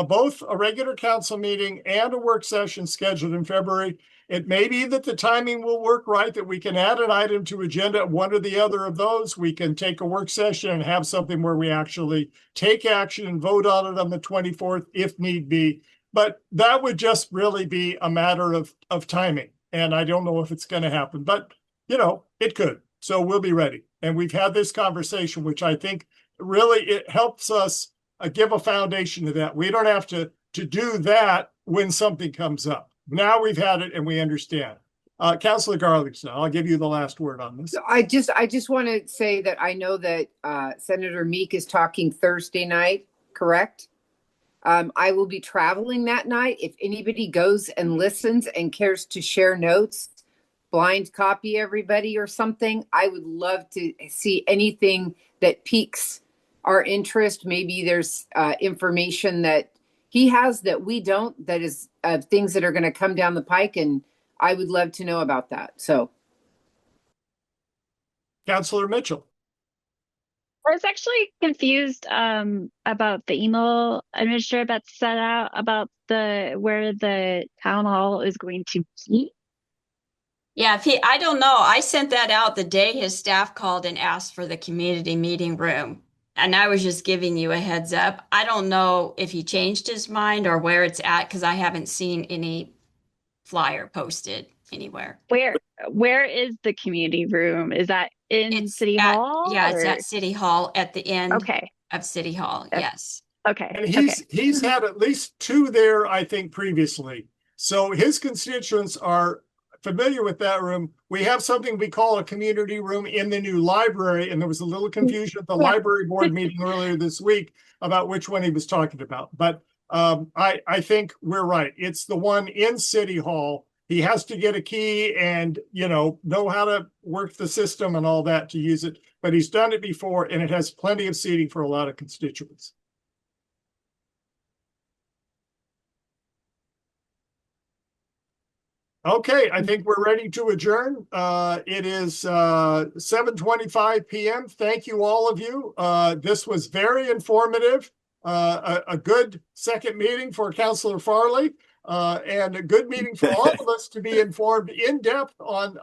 both a regular council meeting and a work session scheduled in February. It may be that the timing will work right, that we can add an item to agenda, one or the other of those. We can take a work session and have something where we actually take action and vote on it on the 24th if need be. But that would just really be a matter of timing. And I don't know if it's going to happen, but it could. So we'll be ready. And we've had this conversation, which I think really it helps us give a foundation to that. We don't have to do that when something comes up. Now we've had it and we understand. Councilor Garlickson, I'll give you the last word on this. I just want to say that I know that Senator Meek is talking Thursday night, correct? I will be traveling that night. If anybody goes and listens and cares to share notes, blind copy everybody or something, I would love to see anything that piques our interest. Maybe there's information that he has that we don't, that is things that are going to come down the pike, and I would love to know about that. So, Councilor Mitchell. I was actually confused about the email administrator that set out about where the town hall is going to be. Yeah, I don't know. I sent that out the day his staff called and asked for the community meeting room. And I was just giving you a heads up. I don't know if he changed his mind or where it's at because I haven't seen any flyer posted anywhere. Where is the community room? Is that in City Hall? Yeah, it's at City Hall at the end Okay. of City Hall. Yes. Okay. And he's had at least 2 there, I think, previously. So his constituents are familiar with that room. We have something we call a community room in the new library, and there was a little confusion at the library board meeting earlier this week about which one he was talking about. But I think we're right. It's the one in City Hall, he has to get a key and, know how to work the system and all that to use it. But he's done it before, and it has plenty of seating for a lot of constituents. Okay, I think we're ready to adjourn. It is 7:25 p.m. Thank you, all of you. This was very informative. A good second meeting for Councilor Farley, and a good meeting for all of us to be informed in depth on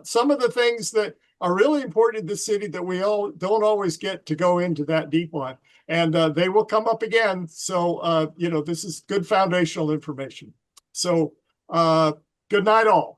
some of the things that are really important in the city that we all don't always get to go into that deep on. And they will come up again. So, this is good foundational information. So, good night, all.